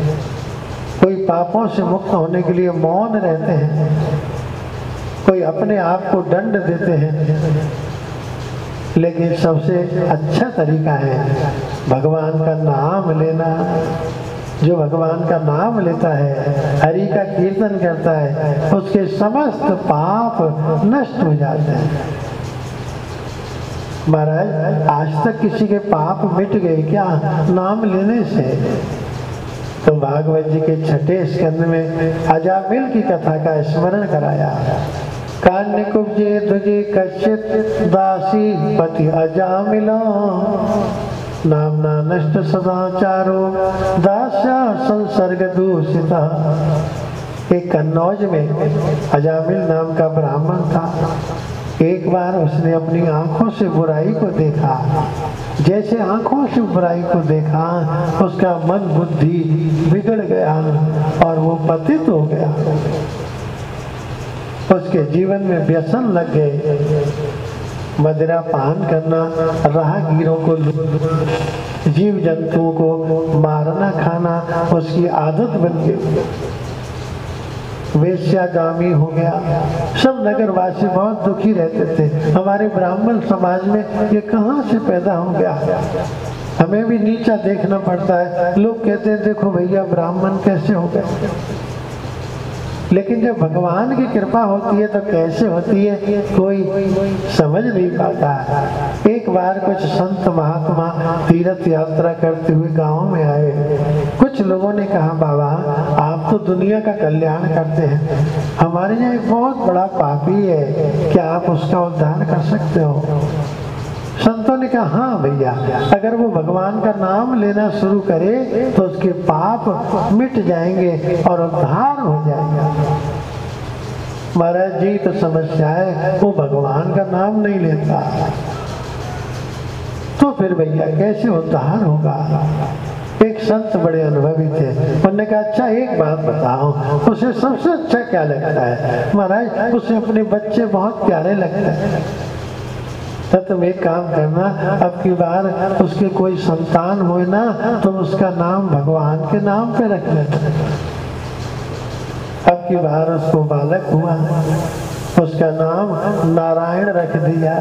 कोई पापों से मुक्त होने के लिए मौन रहते हैं, कोई अपने आप को दंड देते हैं। लेकिन सबसे अच्छा तरीका है भगवान का नाम लेना। जो भगवान का नाम लेता है, हरि का कीर्तन करता है, उसके समस्त पाप नष्ट हो जाते हैं। महाराज, आज तक किसी के पाप मिट गए क्या नाम लेने से? तो भागवत जी के छठे स्कंद में अजामिल की कथा का स्मरण कराया। कान्य कुब्जे ध्वजे कश्चित दासी पति अजामिलो, नामना नष्ट सदाचारो दास्या संसर्ग दूषिता। एक कन्नौज में अजामिल नाम का ब्राह्मण था। एक बार उसने अपनी आंखों से बुराई को देखा। जैसे आंखों से बुराई को देखा, उसका मन बुद्धि बिगड़ गया और वो पतित हो गया। उसके जीवन में व्यसन लग गए। मदिरा पान करना, राहगीरों को, जीव जंतुओं को मारना खाना उसकी आदत बन गई। वेश्यागामी हो गया। सब नगरवासी बहुत दुखी रहते थे, हमारे ब्राह्मण समाज में ये कहाँ से पैदा हो गया, हमें भी नीचा देखना पड़ता है। लोग कहते हैं देखो भैया ब्राह्मण कैसे हो गए। लेकिन जब भगवान की कृपा होती है तो कैसे होती है कोई समझ नहीं पाता। एक बार कुछ संत महात्मा तीर्थ यात्रा करते हुए गांव में आए। कुछ लोगों ने कहा बाबा आप तो दुनिया का कल्याण करते हैं, हमारे यहाँ एक बहुत बड़ा पापी है, क्या आप उसका उद्धार कर सकते हो? संतों ने कहा हाँ भैया, अगर वो भगवान का नाम लेना शुरू करे तो उसके पाप मिट जाएंगे और उद्धार हो जाएगा। महाराज जी तो समस्या है, वो भगवान का नाम नहीं लेता, तो फिर भैया कैसे उद्धार होगा? एक संत बड़े अनुभवी थे, उन्होंने कहा अच्छा एक बात बताओ, उसे सबसे अच्छा क्या लगता है? महाराज उसे अपने बच्चे बहुत प्यारे लगते हैं। तो तुम एक काम करना, अब की बार उसके कोई संतान हो ना, तुम उसका नाम भगवान के नाम पे रख लेना। अब की बार उसको बालक हुआ, उसका नाम नारायण रख दिया।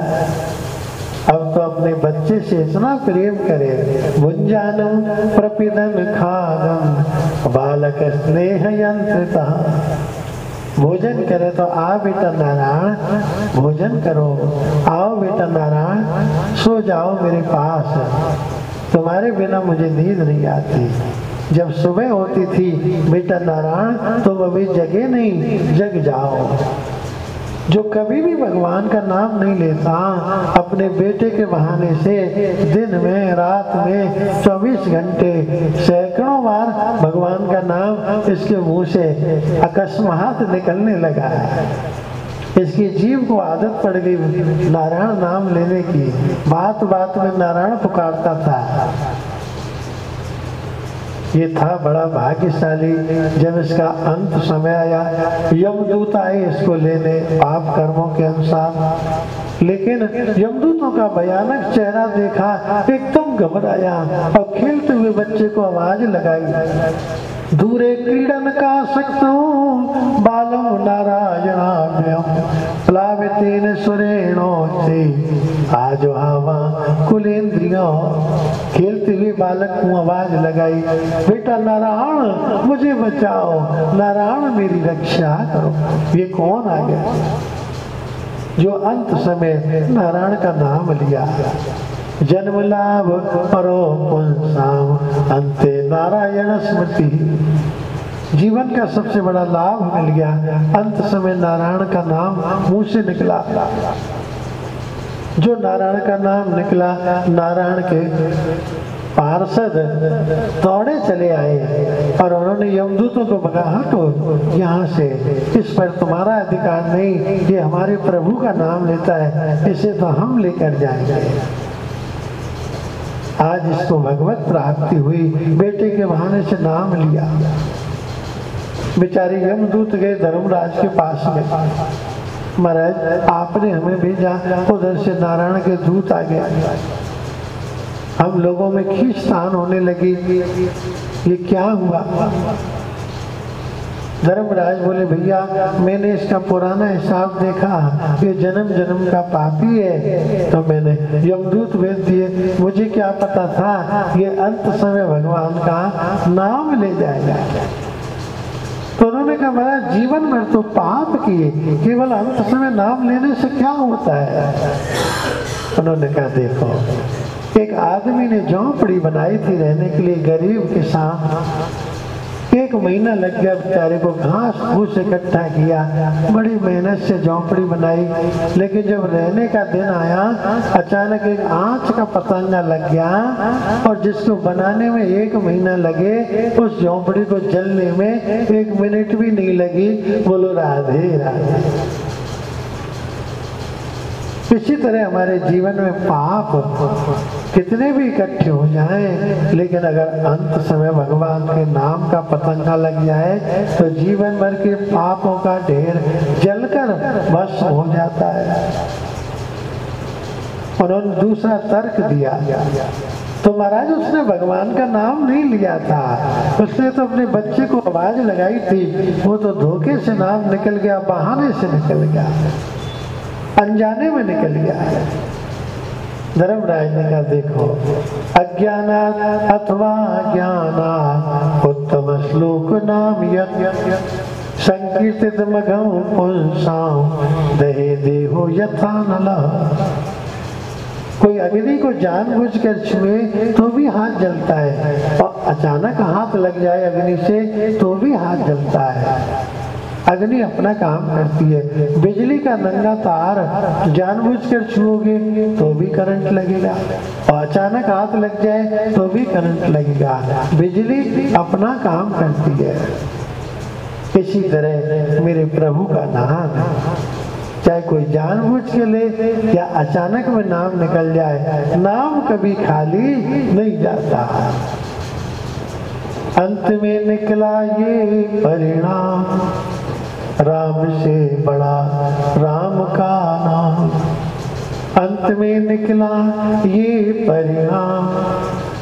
अब तो अपने बच्चे से इतना प्रेम करे, भुंजानम प्रपिदन खागम बालक स्नेह यंत्रता। भोजन करे तो आ बेटा नारायण भोजन करो, आओ बेटा नारायण सो जाओ मेरे पास, तुम्हारे बिना मुझे नींद नहीं आती। जब सुबह होती थी बेटा नारायण तुम अभी जगे नहीं, जग जाओ। जो कभी भी भगवान का नाम नहीं लेता, अपने बेटे के बहाने से दिन में रात में 24 घंटे सैकड़ों बार भगवान का नाम इसके मुंह से अकस्मात निकलने लगा है। इसकी जीव को आदत पड़ गई नारायण नाम लेने की, बात बात में नारायण पुकारता था। ये था बड़ा भाग्यशाली। जब इसका अंत समय आया, यमदूत आए इसको लेने पाप कर्मों के अनुसार, लेकिन यमदूतों का भयानक चेहरा देखा, एकदम घबराया और खेलते हुए बच्चे को आवाज लगाई, दूरे क्रीडन का सकतो बालम नारायणाभ्यम प्लावितेन सुरेणो से आज हवा कुलेंद्रियों। खेलते हुए बालक को आवाज लगाई, बेटा नारायण मुझे बचाओ, नारायण मेरी रक्षा करो। ये कौन आ गया जो अंत समय नारायण का नाम लिया? जन्म लाभ परो पुंसाम अंते नारायण स्मृति। जीवन का सबसे बड़ा लाभ मिल गया, अंत समय नारायण का नाम मुंह से निकला। जो नारायण का नाम निकला, नारायण के पार्षद दौड़े चले आए और उन्होंने यमदूतों को भगा, हटो यहाँ से, इस पर तुम्हारा अधिकार नहीं, ये हमारे प्रभु का नाम लेता है, इसे तो हम लेकर जाएंगे। आज इसको भगवत प्राप्ति हुई, बेटे के बहाने से नाम लिया। बेचारे यमदूत गए धर्मराज के पास में, महाराज आपने हमें भेजा, उधर से नारायण के दूत आ गया, हम लोगों में खींचतान होने लगी, ये क्या हुआ। धर्मराज बोले भैया मैंने इसका पुराना हिसाब देखा, ये जन्म जन्म का पापी है, तो मैंने यमदूत भेज दिए। मुझे क्या पता था ये अंत समय भगवान का नाम ले जाएगा। तो उन्होंने कहा महाराज जीवन भर तो पाप किए, केवल अंत समय नाम लेने से क्या होता है। उन्होंने कहा देखो, एक आदमी ने झोंपड़ी बनाई थी रहने के लिए, गरीब किसान, 1 महीना लग गया बेचारे को, घास फूस इकट्ठा किया, बड़ी मेहनत से झोंपड़ी बनाई, लेकिन जब रहने का दिन आया अचानक एक आँच का पतंगा लग गया और जिसको बनाने में 1 महीना लगे उस झोंपड़ी को जलने में 1 मिनट भी नहीं लगी। बोलो राधे राधे। इसी तरह हमारे जीवन में पाप कितने भी इकट्ठे हो जाएं, लेकिन अगर अंत समय भगवान के नाम का पतंगा लग जाए तो जीवन भर के पापों का ढेर जलकर भस्म हो जाता है। उन्होंने दूसरा तर्क दिया, तो महाराज उसने भगवान का नाम नहीं लिया था, उसने तो अपने बच्चे को आवाज लगाई थी, वो तो धोखे से नाम निकल गया, बहाने से निकल गया, अनजाने में निकल गया है। धर्मराज ने कहा देखो, अज्ञानात् अथवा ज्ञानात् उत्तम श्लोक नाम यत् संकीर्तित मघं पुंसां दहे देहो यथा नलः। कोई अग्नि को जानबूझकर छुए तो भी हाथ जलता है, और अचानक हाथ लग जाए अग्नि से तो भी हाथ जलता है। अग्नि अपना काम करती है। बिजली का नंगा तार जानबूझकर छुओगे तो भी करंट लगेगा, और अचानक हाथ लग जाए तो भी करंट लगेगा। बिजली अपना काम करती है। इसी तरह मेरे प्रभु का नाम, चाहे कोई जानबूझ के ले या अचानक में नाम निकल जाए, नाम कभी खाली नहीं जाता। अंत में निकला ये परिणाम, राम से बड़ा राम का नाम। अंत में निकला ये परिणाम,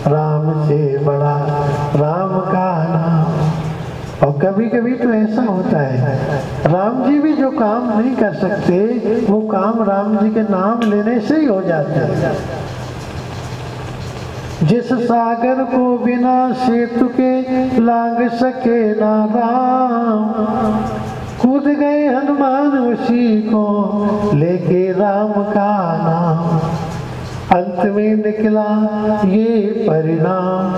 राम से बड़ा राम का नाम। और कभी कभी तो ऐसा होता है, राम जी भी जो काम नहीं कर सकते वो काम राम जी के नाम लेने से ही हो जाता है। जिस सागर को बिना सेतु के लांग सके ना राम, कूद गए हनुमान उसी को लेके राम का नाम। अंत में निकला ये परिणाम,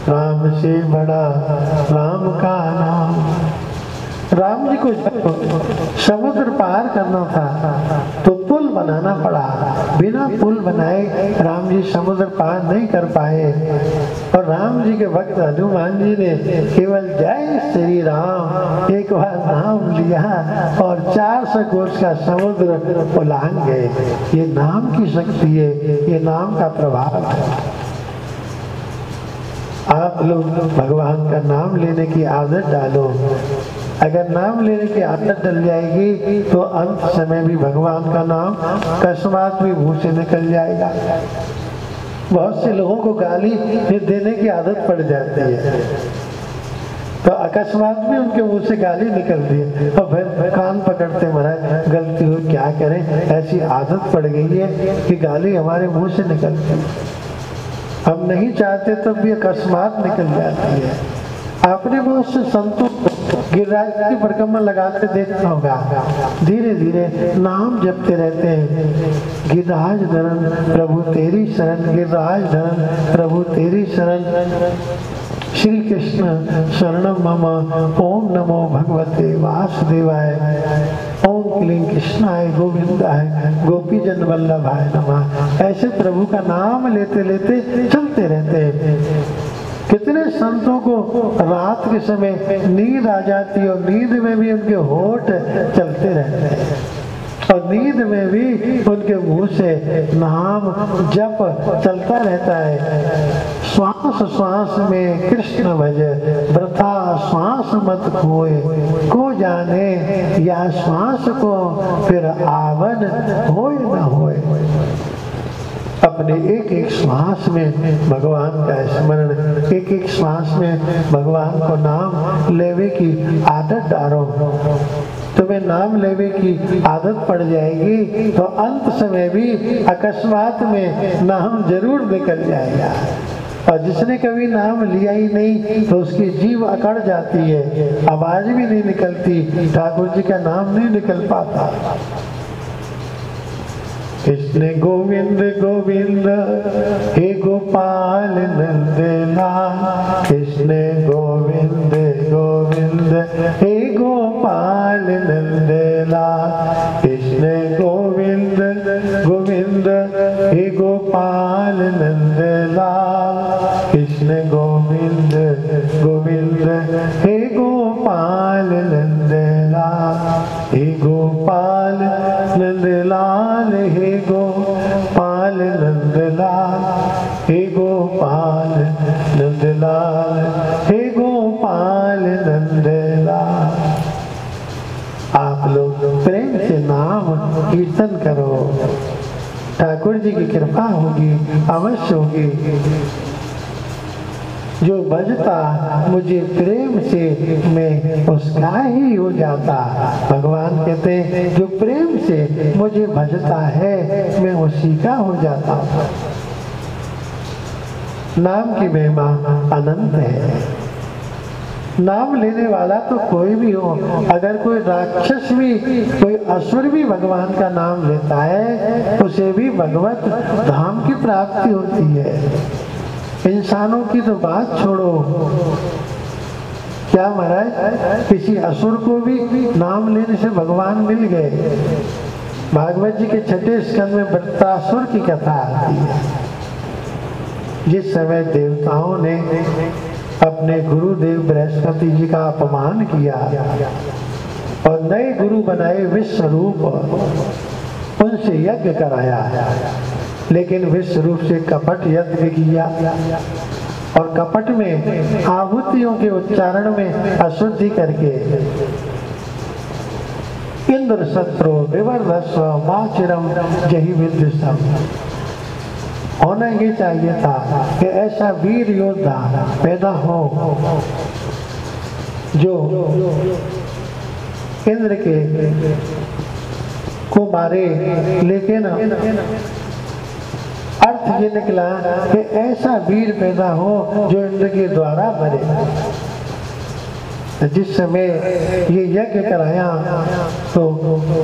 राम से बड़ा राम का नाम। राम जी को समुद्र पार करना था तो पुल बनाना पड़ा, बिना पुल बनाए राम जी समुद्र पार नहीं कर पाए। और राम जी के भक्त हनुमान जी ने केवल जय श्री राम एक बार नाम लिया और 400 कोस का समुद्र उलांग गए। ये नाम की शक्ति है, ये नाम का प्रभाव है। आप लोग भगवान का नाम लेने की आदत डालो। अगर नाम लेने की आदत डल जाएगी तो अंत समय भी भगवान का नाम अकस्मात भी मुंह से निकल जाएगा। बहुत से लोगों को गाली देने की आदत पड़ जाती है, तो अकस्मात भी उनके मुंह से गाली निकलती है और फिर कान पकड़ते महाराज गलती हो क्या करें, ऐसी आदत पड़ गई है कि गाली हमारे मुंह से निकलती है। हम नहीं चाहते तब भी अकस्मात निकल जाती है। आपने बहुत से संतों गिरिराज की परिक्रमा लगाते देखा होगा, धीरे धीरे नाम जपते रहते हैं। गिरिराज धरन प्रभु तेरी शरण, गिरिराज धरन प्रभु तेरी शरण, श्री कृष्ण शरणम मम, ओम नमो भगवते वासुदेवाय, ओम क्लीं कृष्णाय गोविंदाय, गोपी जन वल्लभाय नमः। ऐसे प्रभु का नाम लेते लेते चलते रहते हैं। कितने संतों को रात के समय नींद आ जाती है और नींद में भी उनके होठ चलते रहते हैं और नींद में भी उनके मुंह से नाम जप चलता रहता है। श्वास श्वास में कृष्ण भज, वृथा श्वास मत खोए, को जाने या श्वास को फिर आवन होए न होए। अपने एक एक श्वास में भगवान का स्मरण, एक एक श्वास में भगवान को नाम लेवे की आदत डालो। तुम्हें नाम लेवे की आदत पड़ जाएगी तो अंत समय भी अकस्मात में नाम जरूर निकल जाएगा। और जिसने कभी नाम लिया ही नहीं तो उसकी जीभ अकड़ जाती है, आवाज भी नहीं निकलती, ठाकुर जी का नाम नहीं निकल पाता। कृष्ण गोविंद गोविंद हे गोपाल नंदलाल, कृष्ण गोविंद गोविंद हे गोपाल नंदलाल, कृष्ण गोविंद गोविंद हे गोपाल नंदलाल, कृष्ण गोविंद गोविंद हे गोपाल नंदलाल, हे गोपाल नंदलाल, हे गोपाल नंदलाल, हे गोपाल नंदलाल, हे गोपाल नंदलाल। आप लोग प्रेम से नाम कीर्तन करो, ठाकुर जी की कृपा होगी, अवश्य होगी। जो भजता मुझे प्रेम से मैं उसका ही हो जाता। भगवान कहते हैं जो प्रेम से मुझे भजता है मैं उसी का हो जाता। नाम की महिमा अनंत है। नाम लेने वाला तो कोई भी हो, अगर कोई राक्षस भी, कोई असुर भी भगवान का नाम लेता है उसे भी भगवत धाम की प्राप्ति होती है। इंसानों की तो बात छोड़ो, क्या महाराज किसी असुर को भी नाम लेने से भगवान मिल गए। भागवत जी के 6ठे स्कंद में वृत्रासुर की कथा आती है। जिस समय देवताओं ने अपने गुरुदेव बृहस्पति जी का अपमान किया और नए गुरु बनाए विश्वरूप, उनसे यज्ञ कराया, लेकिन विश्वरूप से कपट यज्ञ किया और कपट में आहुतियों के उच्चारण में अशुद्धि करके इंद्र शत्रु विवर्धस्व मां चिरम जही विद्युषम। होना ये चाहिए था कि ऐसा वीर योद्धा पैदा हो जो इंद्र के को मारे, लेकिन अर्थ ये निकला कि ऐसा वीर पैदा हो जो इंद्र के द्वारा मरे। जिस समय ये यज्ञ कराया तो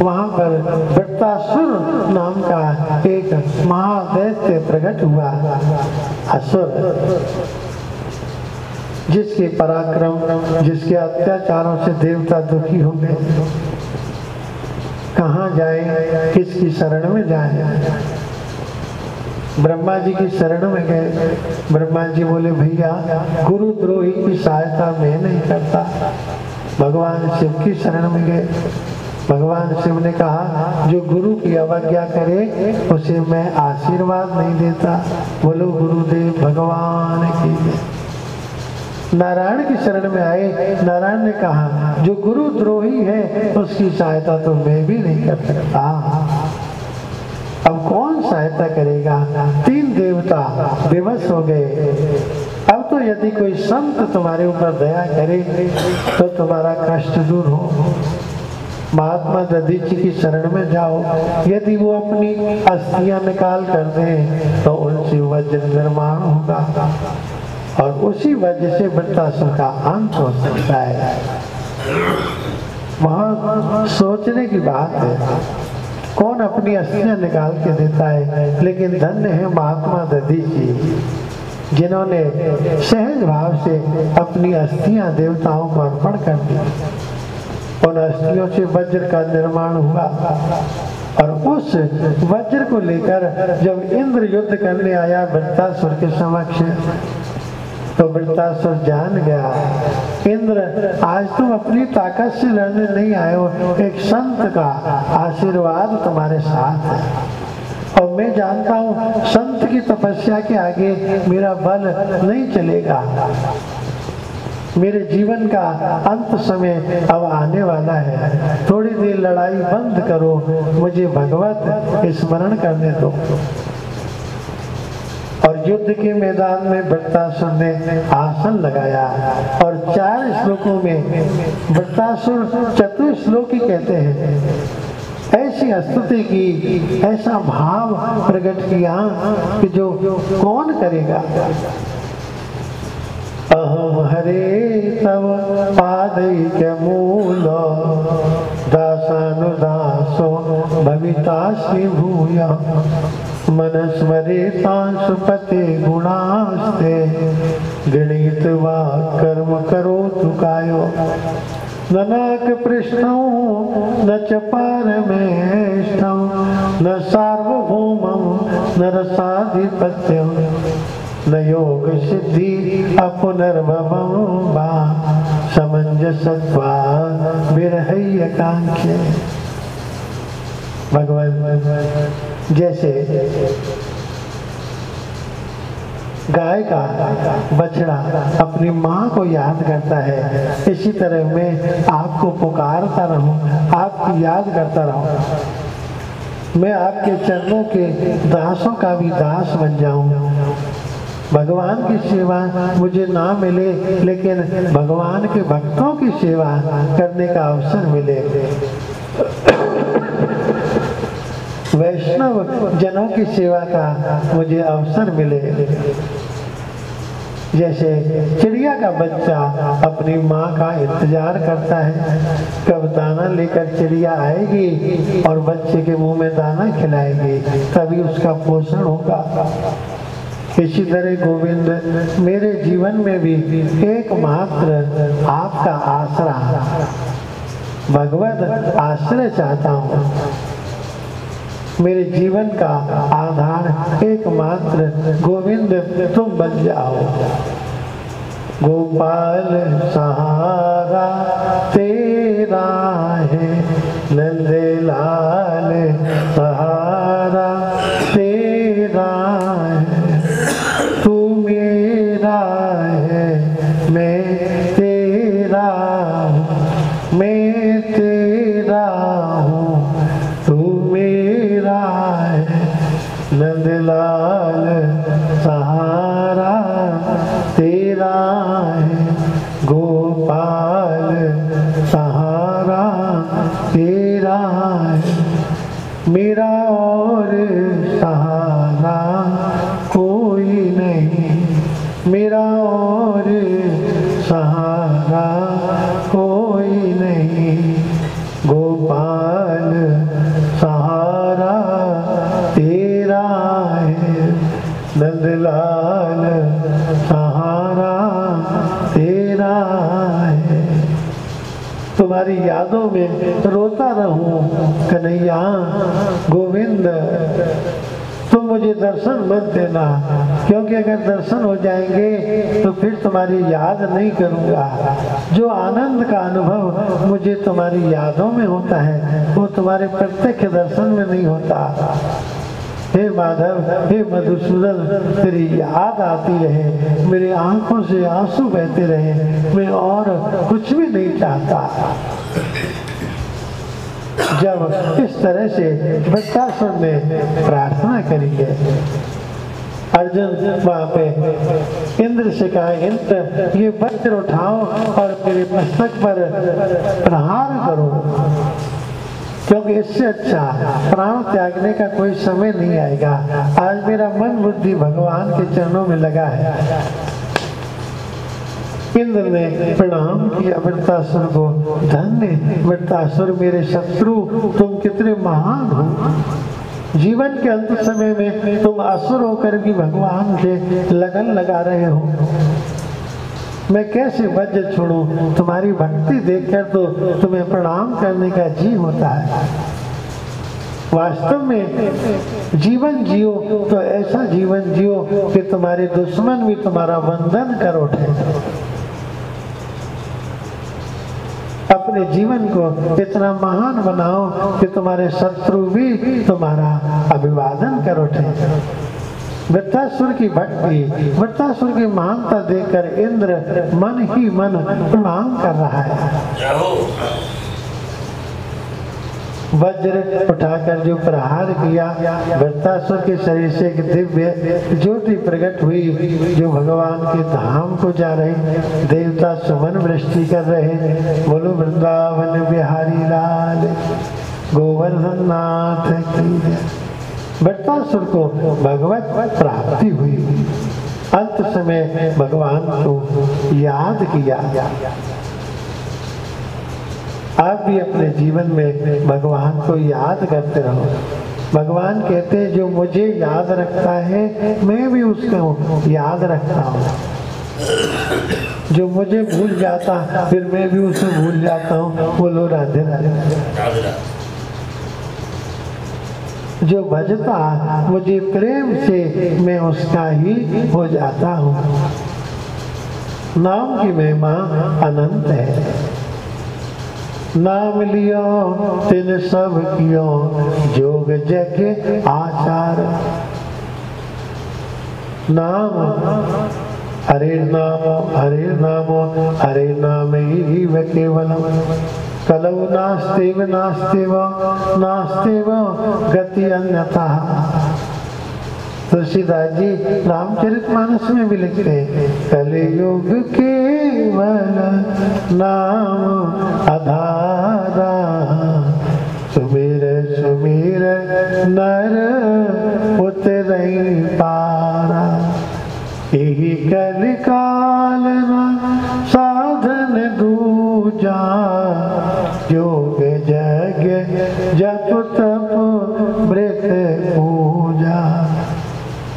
वहां पर वृत्रासुर नाम का एक महादैत्य प्रकट हुआ, असुर, जिसके पराक्रम, जिसके अत्याचारों से देवता दुखी हो गए। कहाँ जाए, किसकी शरण में जाए। ब्रह्मा जी की शरण में गए। ब्रह्मा जी बोले भैया गुरुद्रोही की सहायता मैं नहीं करता। भगवान शिव की शरण में गए। भगवान शिव ने कहा जो गुरु की अवज्ञा करे उसे मैं आशीर्वाद नहीं देता। बोलो गुरुदेव भगवान की। नारायण की शरण में आए। नारायण ने कहा जो गुरुद्रोही है उसकी सहायता तो मैं भी नहीं कर सकता। अब कौन सहायता करेगा। 3 देवता विवश हो गए। अब तो यदि कोई संत तुम्हारे ऊपर दया करे तो तुम्हारा कष्ट दूर हो। महात्मा दधीची की शरण में जाओ। यदि वो अपनी अस्थियां निकाल कर दें तो उनसे वज्र निर्माण होगा और उसी वजह से वृत्रासुर का अंत हो सकता है। वहाँ सोचने की बात है। कौन अपनी अस्थियां निकाल के देता है, लेकिन धन्य है महात्मा दधीची जिन्होंने सहज भाव से अपनी अस्थियां देवताओं को अर्पण कर दी। उन अस्थियों से वज्र का निर्माण हुआ और उस वज्र को लेकर जब इंद्र युद्ध करने आया वृत्रासुर के समक्ष तो वृत्रासुर जान गया इंद्र आज तुम अपनी ताकत से लड़ने नहीं आए हो, एक संत का आशीर्वाद तुम्हारे साथ है और मैं जानता हूँ संत की तपस्या के आगे मेरा बल नहीं चलेगा। मेरे जीवन का अंत समय अब आने वाला है। थोड़ी देर लड़ाई बंद करो, मुझे भगवत स्मरण करने दो। और युद्ध के मैदान में वृत्तासुर ने आसन लगाया और 4 श्लोकों में वृत्तासुर चतुश्लोकी कहते हैं, ऐसी स्तुति की, ऐसा भाव प्रकट किया कि जो कौन करेगा। अहम हरे तव पादैक मूल दासानुदासो भवितास्मि भूयः मनस्मरेतांशुपते गुणास्ते गृहीत्वा कर्म करोतु कायो ननाक पृष्ठं न च पारमेष्ठं न सार्वभौमं न रसाधिपत्यं न योग सिद्धि अपुनर्भवं वा समंजसत्वा विरहय्यकांक्षे। भगवान जैसे गाय का बछड़ा अपनी माँ को याद करता है, इसी तरह मैं आपको पुकारता रहूं, आपकी याद करता रहूं, मैं आपके चरणों के दासों का भी दास बन जाऊं। भगवान की सेवा मुझे ना मिले, लेकिन भगवान के भक्तों की सेवा करने का अवसर मिले, वैष्णव जनों की सेवा का मुझे अवसर मिले। जैसे चिड़िया का बच्चा अपनी माँ का इंतजार करता है, कब दाना लेकर चिड़िया आएगी और बच्चे के मुंह में दाना खिलाएगी, तभी उसका पोषण होगा। इसी तरह गोविंद मेरे जीवन में भी एकमात्र आपका आसरा, भगवत आश्रय चाहता हूँ। मेरे जीवन का आधार एकमात्र गोविंद तुम बन जाओ। गोपाल सहारा तेरा है, नंदलाल सहारा तेरा है, तू मेरा है मैं तेरा हूँ, मैं तेरा हूँ तू मेरा है, नंदलाल सहारा तेरा है, गोपाल सहारा तेरा है, मेरा और सहारा कोई नहीं, मेरा और सहारा कोई नहीं, गोपाल सहारा तेरा है, नंदलाल सहारा तेरा है। तुम्हारी यादों में रोता रहूं कन्हैया, गोविंद तुम मुझे दर्शन मत देना, क्योंकि अगर दर्शन हो जाएंगे तो फिर तुम्हारी याद नहीं करूंगा। जो आनंद का अनुभव मुझे तुम्हारी यादों में होता है, वो तुम्हारे प्रत्यक्ष दर्शन में नहीं होता। हे माधव, हे मधुसूदन, तेरी याद आती रहे, मेरी आंखों से आंसू बहते रहे, मैं और कुछ भी नहीं चाहता। जब इस तरह से वृत्तासुर ने प्रार्थना करी है, अर्जुन वहां पे इंद्र से कहा, इंद्र ये वज्र उठाओ और मेरे मस्तक पर प्रहार करो, क्योंकि इससे अच्छा प्राण त्यागने का कोई समय नहीं आएगा। आज मेरा मन बुद्धि भगवान के चरणों में लगा है। इंद्र ने प्रणाम किया वृत्तासुर को, धन्य वृत्तासुर मेरे शत्रु, तुम कितने महान हो। जीवन के अंत समय में तुम असुर होकर भी भगवान से लगन लगा रहे हो। मैं कैसे वज्र छोड़ूं, तुम्हारी भक्ति देखकर तो तुम्हें प्रणाम करने का जी होता है। वास्तव में जीवन जियो तो ऐसा जीवन जियो कि तुम्हारे दुश्मन भी तुम्हारा वंदन कर उठे। अपने जीवन को इतना महान बनाओ कि तुम्हारे शत्रु भी तुम्हारा अभिवादन कर उठे। वृत्तासुर की भक्ति, वृत्तासुर की महानता देखकर इंद्र मन ही मन प्रणाम कर रहा है। वज्र उठाकर जो प्रहार किया, वृत्तासुर के शरीर से एक दिव्य ज्योति प्रकट हुई जो भगवान के धाम को जा रही। देवता सुमन वृष्टि कर रहे। बोलो वृंदावन बिहारी लाल गोवर्धन नाथ की जय। वृत्तासुर को भगवत प्राप्ति हुई। अंत समय भगवान को याद किया। आप भी अपने जीवन में भगवान को याद करते रहो। भगवान कहते हैं जो मुझे याद रखता है मैं भी उसको याद रखता हूँ। जो मुझे भूल जाता फिर मैं भी उसे भूल जाता हूँ। बोलो राधे राधे। जो भजता मुझे प्रेम से मैं उसका ही हो जाता हूँ। नाम की महिमा अनंत है। नाम लियो तिन सब कियो जोग जग आचार। नाम हरे नाम हरे नाम ही केवलम कलौ नास्तेव गति अन्यथा। तुलसीदास जी रामचरितमानस में भी लिखते हैं कलियुग केवल नाम आधारा सुमिर सुमिर नर उतरई पारा। यही कलिकाल साधन दूजा योग जग जप तप व्रत पूजा।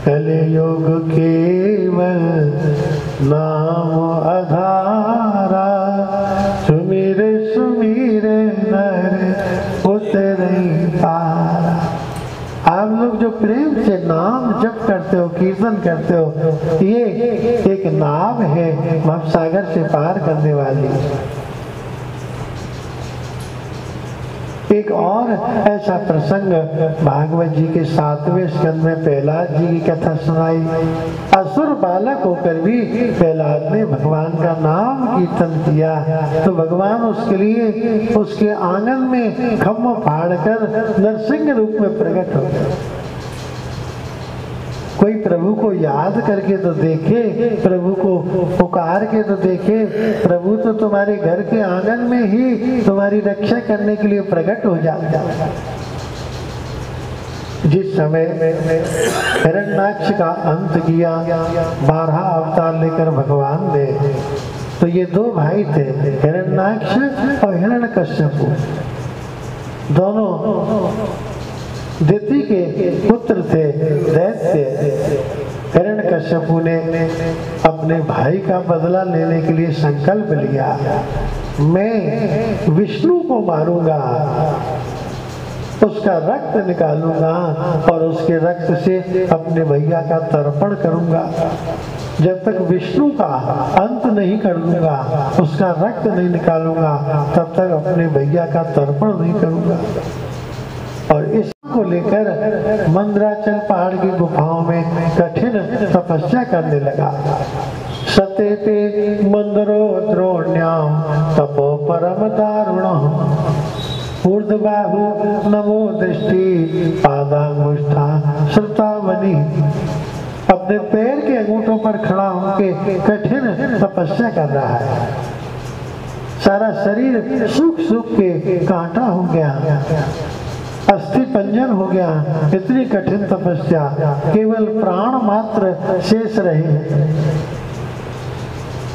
कलियुग केवल नाम आधारा सुमिर सुमिर नर उतरई पारा। आप लोग जो प्रेम से नाम जप करते हो कीर्तन करते हो ये एक नाव है भव सागर से पार करने वाली। एक और ऐसा प्रसंग भागवत जी के 7वें स्कंद में प्रहलाद जी की कथा सुनाई। असुर बालक होकर भी प्रहलाद ने भगवान का नाम कीर्तन किया तो भगवान उसके लिए उसके आंगन में खम्भ फाड़कर नरसिंह रूप में प्रकट हो गए। कोई प्रभु को याद करके तो देखे, प्रभु को पुकार के तो देखे। प्रभु तो तुम्हारे घर के आंगन में ही तुम्हारी रक्षा करने के लिए प्रकट हो जाता है। जिस समय हिरण्याक्ष का अंत किया 12 अवतार लेकर भगवान ने, तो ये 2 भाई थे हिरण्याक्ष और हिरण्यकश्यप। दोनों दिति के पुत्र थे दैत्य। हिरण्यकश्यपु ने अपने भाई का बदला लेने के लिए संकल्प लिया, मैं विष्णु को मारूंगा, उसका रक्त निकालूंगा और उसके रक्त से अपने भैया का तर्पण करूंगा। जब तक विष्णु का अंत नहीं कर दूंगा, उसका रक्त नहीं निकालूंगा, तब तक अपने भैया का तर्पण नहीं करूंगा। और इसको लेकर मंदराचल पहाड़ की गुफाओं में कठिन तपस्या करने लगा। सतेते मंदरो द्रोण्याम तपो परम दारुणः ऊर्ध्वबाहु नमो दृष्टि पादांगुष्ठा श्रुतावनी। अपने पैर के अंगूठों पर खड़ा होकर कठिन तपस्या कर रहा है। सारा शरीर सूख सूख के कांटा हो गया, अस्थि पंजर हो गया। इतनी कठिन तपस्या, केवल प्राण मात्र शेष रहे।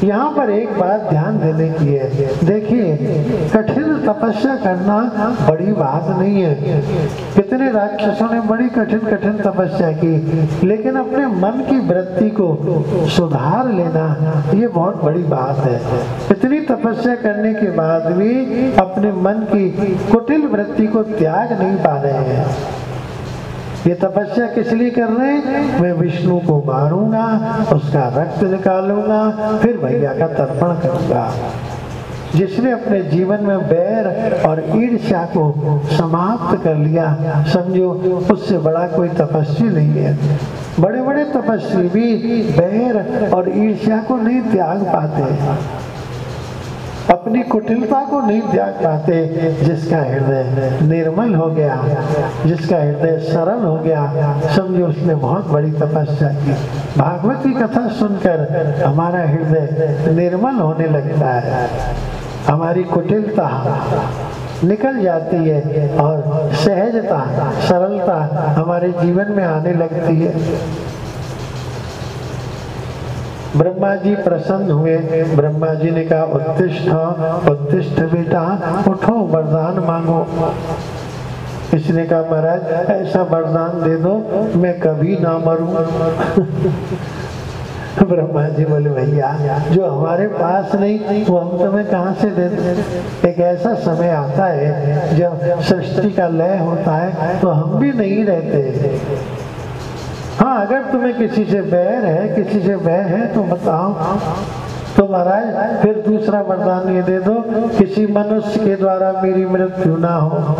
यहाँ पर एक बात ध्यान देने की है। देखिए कठिन तपस्या करना बड़ी बात नहीं है। कितने राक्षसों ने बड़ी कठिन तपस्या की, लेकिन अपने मन की वृत्ति को सुधार लेना ये बहुत बड़ी बात है। इतनी तपस्या करने के बाद भी अपने मन की कुटिल वृत्ति को त्याग नहीं पा रहे हैं। ये तपस्या किस लिए कर रहे हैं? मैं विष्णु को मारूंगा, उसका रक्त निकालूंगा, फिर भैया का तर्पण करूंगा। जिसने अपने जीवन में बैर और ईर्ष्या को समाप्त कर लिया, समझो उससे बड़ा कोई तपस्वी नहीं है। बड़े बड़े तपस्वी भी बैर और ईर्ष्या को नहीं त्याग पाते। अपनी कुटिलता को नहीं त्याग पाते। जिसका हृदय निर्मल हो गया, जिसका हृदय सरल हो गया, समझो उसने बहुत बड़ी तपस्या की। भागवत की कथा सुनकर हमारा हृदय निर्मल होने लगता है, हमारी कुटिलता निकल जाती है और सहजता, सरलता हमारे जीवन में आने लगती है। ब्रह्मा जी प्रसन्न हुए। ब्रह्मा जी ने कहा उत्तिष्ठ उत्तिष्ठ बेटा, उठो वरदान मांगो। इसने कहा महाराज ऐसा वरदान दे दो मैं कभी ना मरूं। ब्रह्मा जी बोले भैया जो हमारे पास नहीं वो हम तुम्हें कहाँ से दे दें। एक ऐसा समय आता है जब सृष्टि का लय होता है तो हम भी नहीं रहते। हाँ, अगर तुम्हें किसी से बैर है, किसी से भय है तो बताओ। तो महाराज फिर दूसरा वरदान ये दे दो, किसी मनुष्य के द्वारा मेरी मृत्यु ना हो,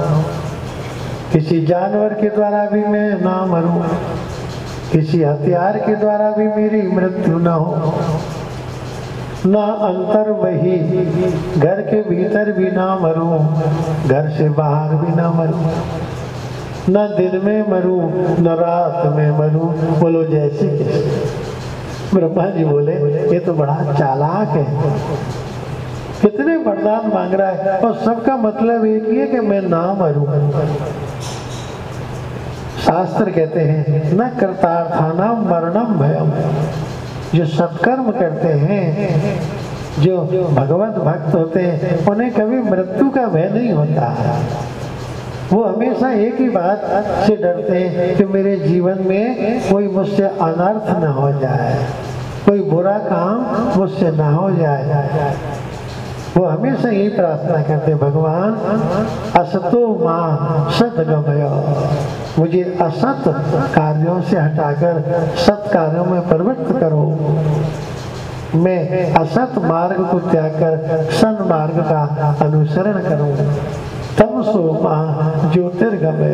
किसी जानवर के द्वारा भी मैं ना मरूं, किसी हथियार के द्वारा भी मेरी मृत्यु ना हो, ना अंतर वही, घर के भीतर भी ना मरूं, घर से बाहर भी ना मरूं, न दिन में मरूं न रात में मरूं। बोलो जैसे ब्रह्मा जी बोले ये तो बड़ा चालाक है, कितने वरदान मांग रहा है और सबका मतलब एक ही है कि मैं ना मरूं। शास्त्र कहते हैं न कर्तार्थानां मरणं भयम्, जो सत्कर्म करते हैं, जो भगवत भक्त होते हैं उन्हें कभी मृत्यु का भय नहीं होता। वो हमेशा एक ही बात से डरते हैं कि मेरे जीवन में कोई मुझसे अनर्थ न हो जाए, कोई बुरा काम मुझसे न हो जाए। वो हमेशा यही प्रार्थना करते, भगवान असतो मां सद्गमय, मुझे असत कार्यों से हटाकर सत कार्यों में प्रवृत्त करो। मैं असत मार्ग को त्याग कर सन मार्ग का अनुसरण करूं। तमसो मां ज्योतिर्गमय,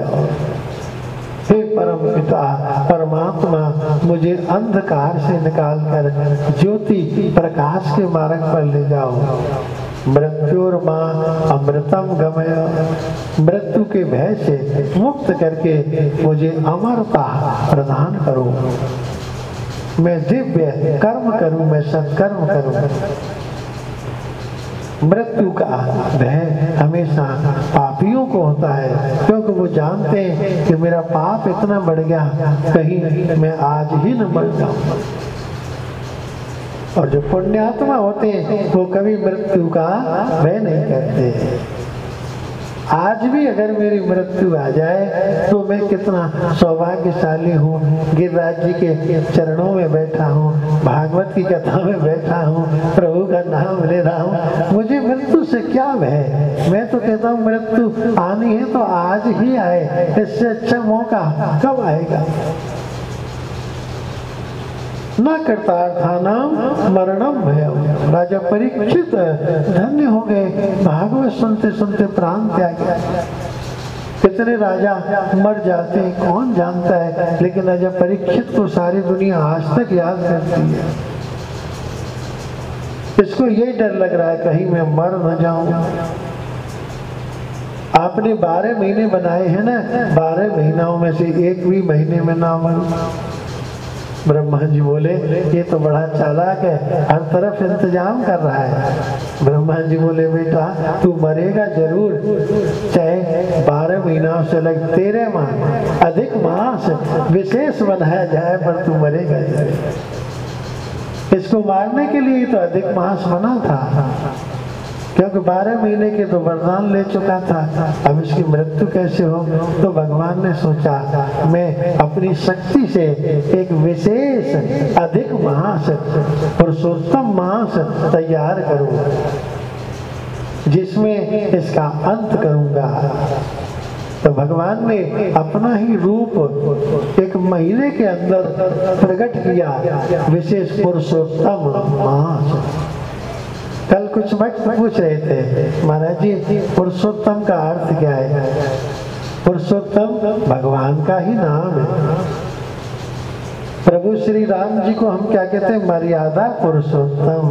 हे परम पिता परमात्मा मुझे अंधकार से निकालकर ज्योति प्रकाश के मार्ग पर ले जाओ। मृत्युर्मा अमृतम गमय, मृत्यु के भय से मुक्त करके मुझे अमरता प्रदान करो। मैं दिव्य कर्म करूं, मैं सत्कर्म करूं। मृत्यु का भय हमेशा पापियों को होता है, क्योंकि वो जानते हैं कि मेरा पाप इतना बढ़ गया कहीं मैं आज ही न मर जाऊं। और जो पुण्यात्मा होते हैं वो कभी मृत्यु का भय नहीं करते। आज भी अगर मेरी मृत्यु आ जाए तो मैं कितना सौभाग्यशाली हूँ, गिरिराज जी के चरणों में बैठा हूँ, भागवत की कथा में बैठा हूँ, प्रभु का नाम ले रहा हूँ, मुझे मृत्यु से क्या भय। मैं तो कहता हूँ मृत्यु आनी है तो आज ही आए, इससे अच्छा मौका कब आएगा। न कर्तार्थानां मरणं भयम्। राजा परीक्षित धन्य हो गए, भागवत सुनते सुनते प्राण त्याग गया। कितने राजा मर जाते हैं कौन जानता है, लेकिन राजा परीक्षित को सारी दुनिया आज तक याद करती है। इसको यही डर लग रहा है कहीं मैं मर न जाऊं। आपने 12 महीने बनाए हैं ना, 12 महीनों में से एक भी महीने में ना मरूं। ब्रह्मा जी बोले ये तो बड़ा चालाक है, हर तरफ इंतजाम कर रहा है। ब्रह्मा जी बोले बेटा तू मरेगा जरूर, चाहे 12 महीनों से लग 13 माह अधिक मास विशेष बनाया जाए, पर तू मरेगा जरूर। इसको मारने के लिए तो अधिक मास बना था, क्योंकि 12 महीने के तो वरदान ले चुका था। अब इसकी मृत्यु कैसे हो, तो भगवान ने सोचा मैं अपनी शक्ति से एक विशेष अधिक मास पुरुषोत्तम मास तैयार करूं, जिसमें इसका अंत करूंगा। तो भगवान ने अपना ही रूप एक महीने के अंदर प्रकट किया, विशेष पुरुषोत्तम मास। कल कुछ भक्त पूछ रहे थे महाराज जी पुरुषोत्तम का अर्थ क्या है। पुरुषोत्तम भगवान का ही नाम है। प्रभु श्री राम जी को हम क्या कहते हैं, मर्यादा पुरुषोत्तम।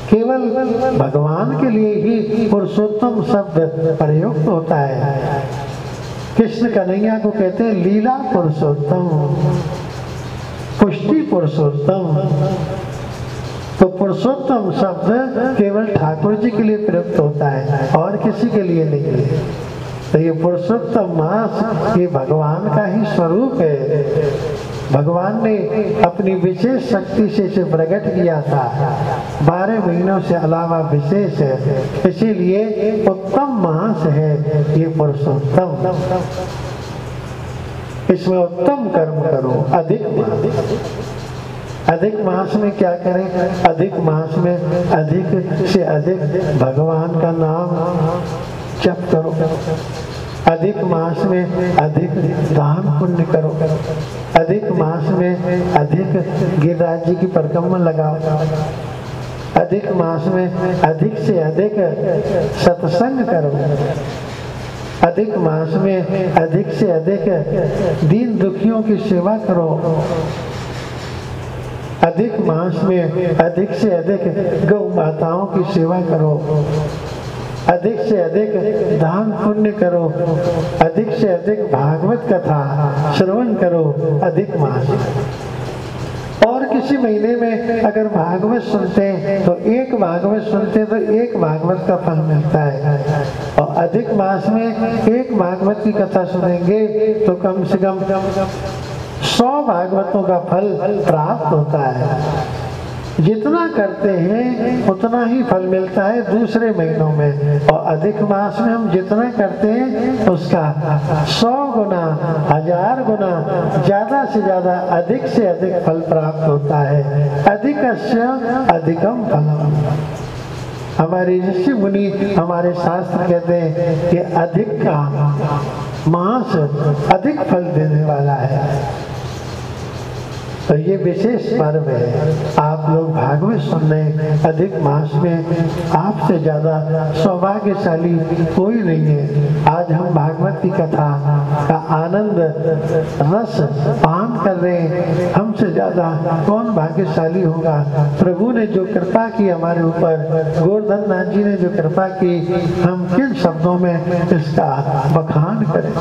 केवल भगवान के लिए ही पुरुषोत्तम शब्द प्रयुक्त होता है। कृष्ण कन्हैया को कहते हैं लीला पुरुषोत्तम, पुष्टि पुरुषोत्तम। तो पुरुषोत्तम शब्द केवल ठाकुर जी के लिए प्रयुक्त होता है और किसी के लिए नहीं है। तो ये पुरुषोत्तम मास ये भगवान का ही स्वरूप है। भगवान ने अपनी विशेष शक्ति से इसे प्रकट किया था। 12 महीनों से अलावा विशेष है, इसीलिए उत्तम मास है ये पुरुषोत्तम। इसमें उत्तम कर्म करो। अधिक मास में क्या करें? अधिक मास में अधिक से अधिक भगवान का नाम जप करो। अधिक मास में अधिक दान पुण्य करो। अधिक मास में अधिक गिरिराज जी की परिक्रमा लगाओ। अधिक मास में अधिक से अधिक सत्संग करो। अधिक मास में अधिक से अधिक दीन दुखियों की सेवा करो। अधिक मास में अधिक से अधिक गौ माताओं की सेवा करो। अधिक से अधिक दान पुण्य करो। अधिक से अधिक भागवत कथा श्रवण करो। अधिक मास और किसी महीने में अगर भागवत सुनते हैं तो एक भागवत सुनते हैं तो एक भागवत का फल मिलता है। और अधिक मास में एक भागवत की कथा सुनेंगे तो कम से कम 100 भागवतों का फल प्राप्त होता है। जितना करते हैं उतना ही फल मिलता है दूसरे महीनों में। और अधिक मास में हम जितना करते हैं उसका 100 गुना 1000 गुना ज्यादा से ज्यादा अधिक से अधिक फल प्राप्त होता है। अधिकस्य अधिकम फलम। हमारे ऋषि मुनि हमारे शास्त्र कहते हैं कि अधिक का मास अधिक फल देने वाला है। तो ये विशेष पर्व है। आप लोग भागवत सुन रहे अधिक मास में, आपसे ज्यादा सौभाग्यशाली कोई नहीं है। आज हम भागवत की कथा का आनंद रस पान कर रहे हैं। हमसे ज्यादा कौन भाग्यशाली होगा? प्रभु ने जो कृपा की हमारे ऊपर, गोवर्धन नाथ जी ने जो कृपा की, हम किन शब्दों में इसका बखान करें?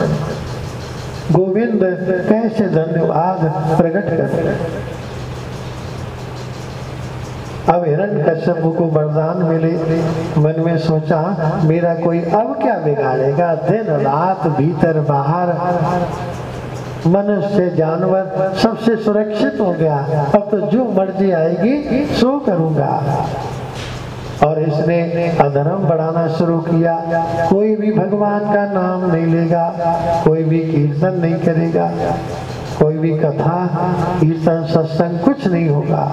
गोविंद कैसे धन्यवाद प्रकट कर। अब हिरण्यकश्यप को वरदान मिले, मन में सोचा मेरा कोई अब क्या बिगाड़ेगा। दिन रात भीतर बाहर मनुष्य जानवर सबसे सुरक्षित हो गया। अब तो जो मर्जी आएगी सो करूंगा। और इसने अधर्म बढ़ाना शुरू किया। कोई भी भगवान का नाम नहीं लेगा, कोई भी कीर्तन नहीं करेगा, कोई भी कथा कीर्तन सत्संग कुछ नहीं होगा।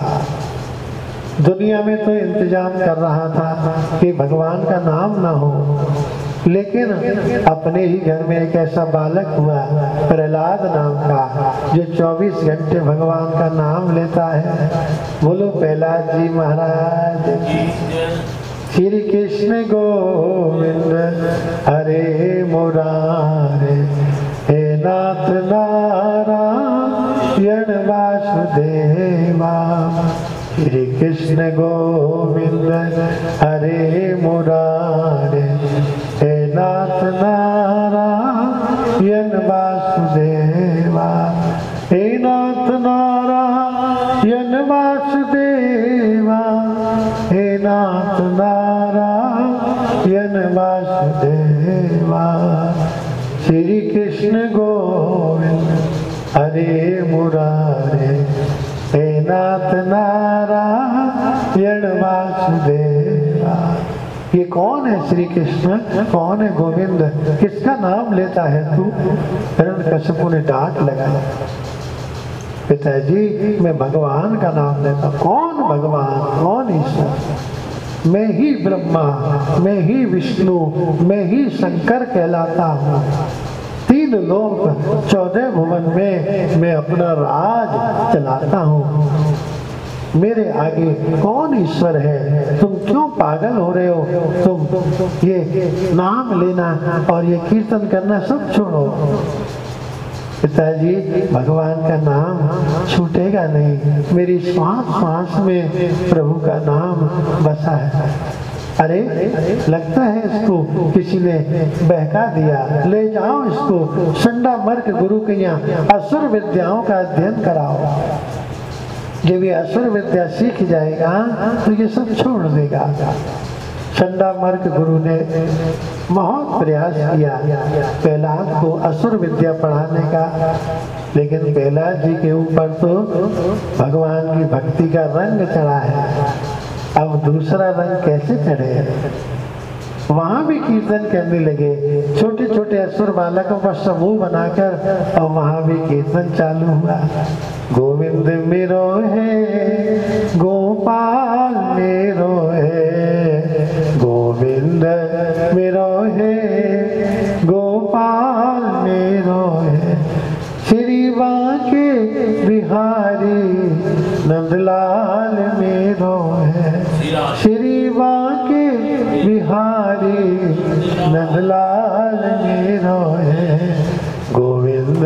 दुनिया में तो इंतजाम कर रहा था कि भगवान का नाम ना हो, लेकिन अपने ही घर में एक ऐसा बालक हुआ प्रहलाद नाम का, जो 24 घंटे भगवान का नाम लेता है। बोलो प्रहलाद जी महाराज। श्री कृष्ण गोविंद हरे मुरारे, हे नाथ नारायण वासुदेवा। श्री कृष्ण गोविंद हरे मुरारे, हे नाथ नारायण वासुदेवा। हे नाथ नारायण वासुदेवा, हे नाथ नारायण वासुदेवा। श्री कृष्ण गोविंद हरे मुरारे, हे नाथ नारायण वासुदेवा। ये कौन है श्री कृष्ण? कौन है गोविंद? किसका नाम लेता है तू? हिरण्यकश्यप ने डांट लगाया। पिताजी मैं भगवान का नाम लेता। कौन भगवान? कौन ईश्वर? मैं ही ब्रह्मा, मैं ही विष्णु, मैं ही शंकर कहलाता हूँ। 3 लोक 14 भुवन में मैं अपना राज चलाता हूँ। मेरे आगे कौन ईश्वर है? तुम क्यों पागल हो रहे हो? तुम ये नाम लेना और ये कीर्तन करना सब छोड़ो। पिताजी भगवान का नाम छूटेगा नहीं, मेरी श्वास श्वास में प्रभु का नाम बसा है। अरे लगता है इसको किसी ने बहका दिया, ले जाओ इसको संडा मर्क गुरु के यहाँ असुर विद्याओं का अध्ययन कराओ। जब ये असुर विद्या सीख जाएगा तो ये सब छोड़ देगा। संडा मर्क गुरु ने बहुत प्रयास किया प्रहलाद को असुर विद्या पढ़ाने का, लेकिन प्रहलाद जी के ऊपर तो भगवान की भक्ति का रंग चढ़ा है। अब दूसरा रंग कैसे चढ़े? वहां भी कीर्तन करने लगे, छोटे छोटे असुर बालकों का समूह बनाकर, और वहां भी कीर्तन चालू हुआ। गोविंद मेरो है, गोपाल मेरो है, गोविंद मेरो है, गोपाल मेरो है, श्री बांके बिहारी नंदलाल मेरो है, श्री बांके बिहारी नंदलाल मेरो है, गोविंद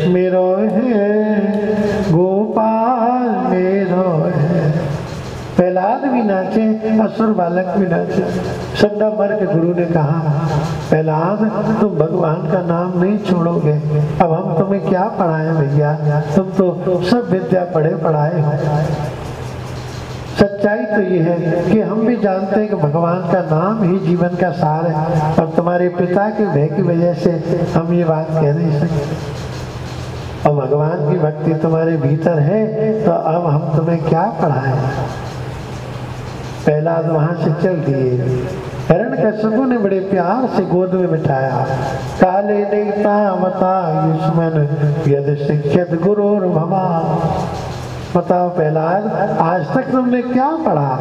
मेरो है, गोपाल मेरो है। प्रहलाद भी नाचे, असुर बालक भी नाचे। संडा मर्क गुरु ने कहा, प्रहलाद तुम भगवान का नाम नहीं छोड़ोगे, अब हम तुम्हें क्या पढ़ाएं भैया, तुम तो सब विद्या पढ़े पढ़ाए हो। सच्चाई तो ये है कि हम भी जानते हैं कि भगवान का नाम ही जीवन का सार है, और तुम्हारे पिता के भय की वजह से हम ये बात कह नहीं सकते। और भगवान की भक्ति तुम्हारे भीतर है तो अब हम तुम्हें क्या पढ़ाएं। पहला वहां से चल दिए। हिरण्यकश्यप ने बड़े प्यार से गोद में बिठाया। काले नेता मता युष्मन यद शिक्षित गुरुर भवा। बताओ प्रहलाद, आज तक तुमने क्या पढ़ा?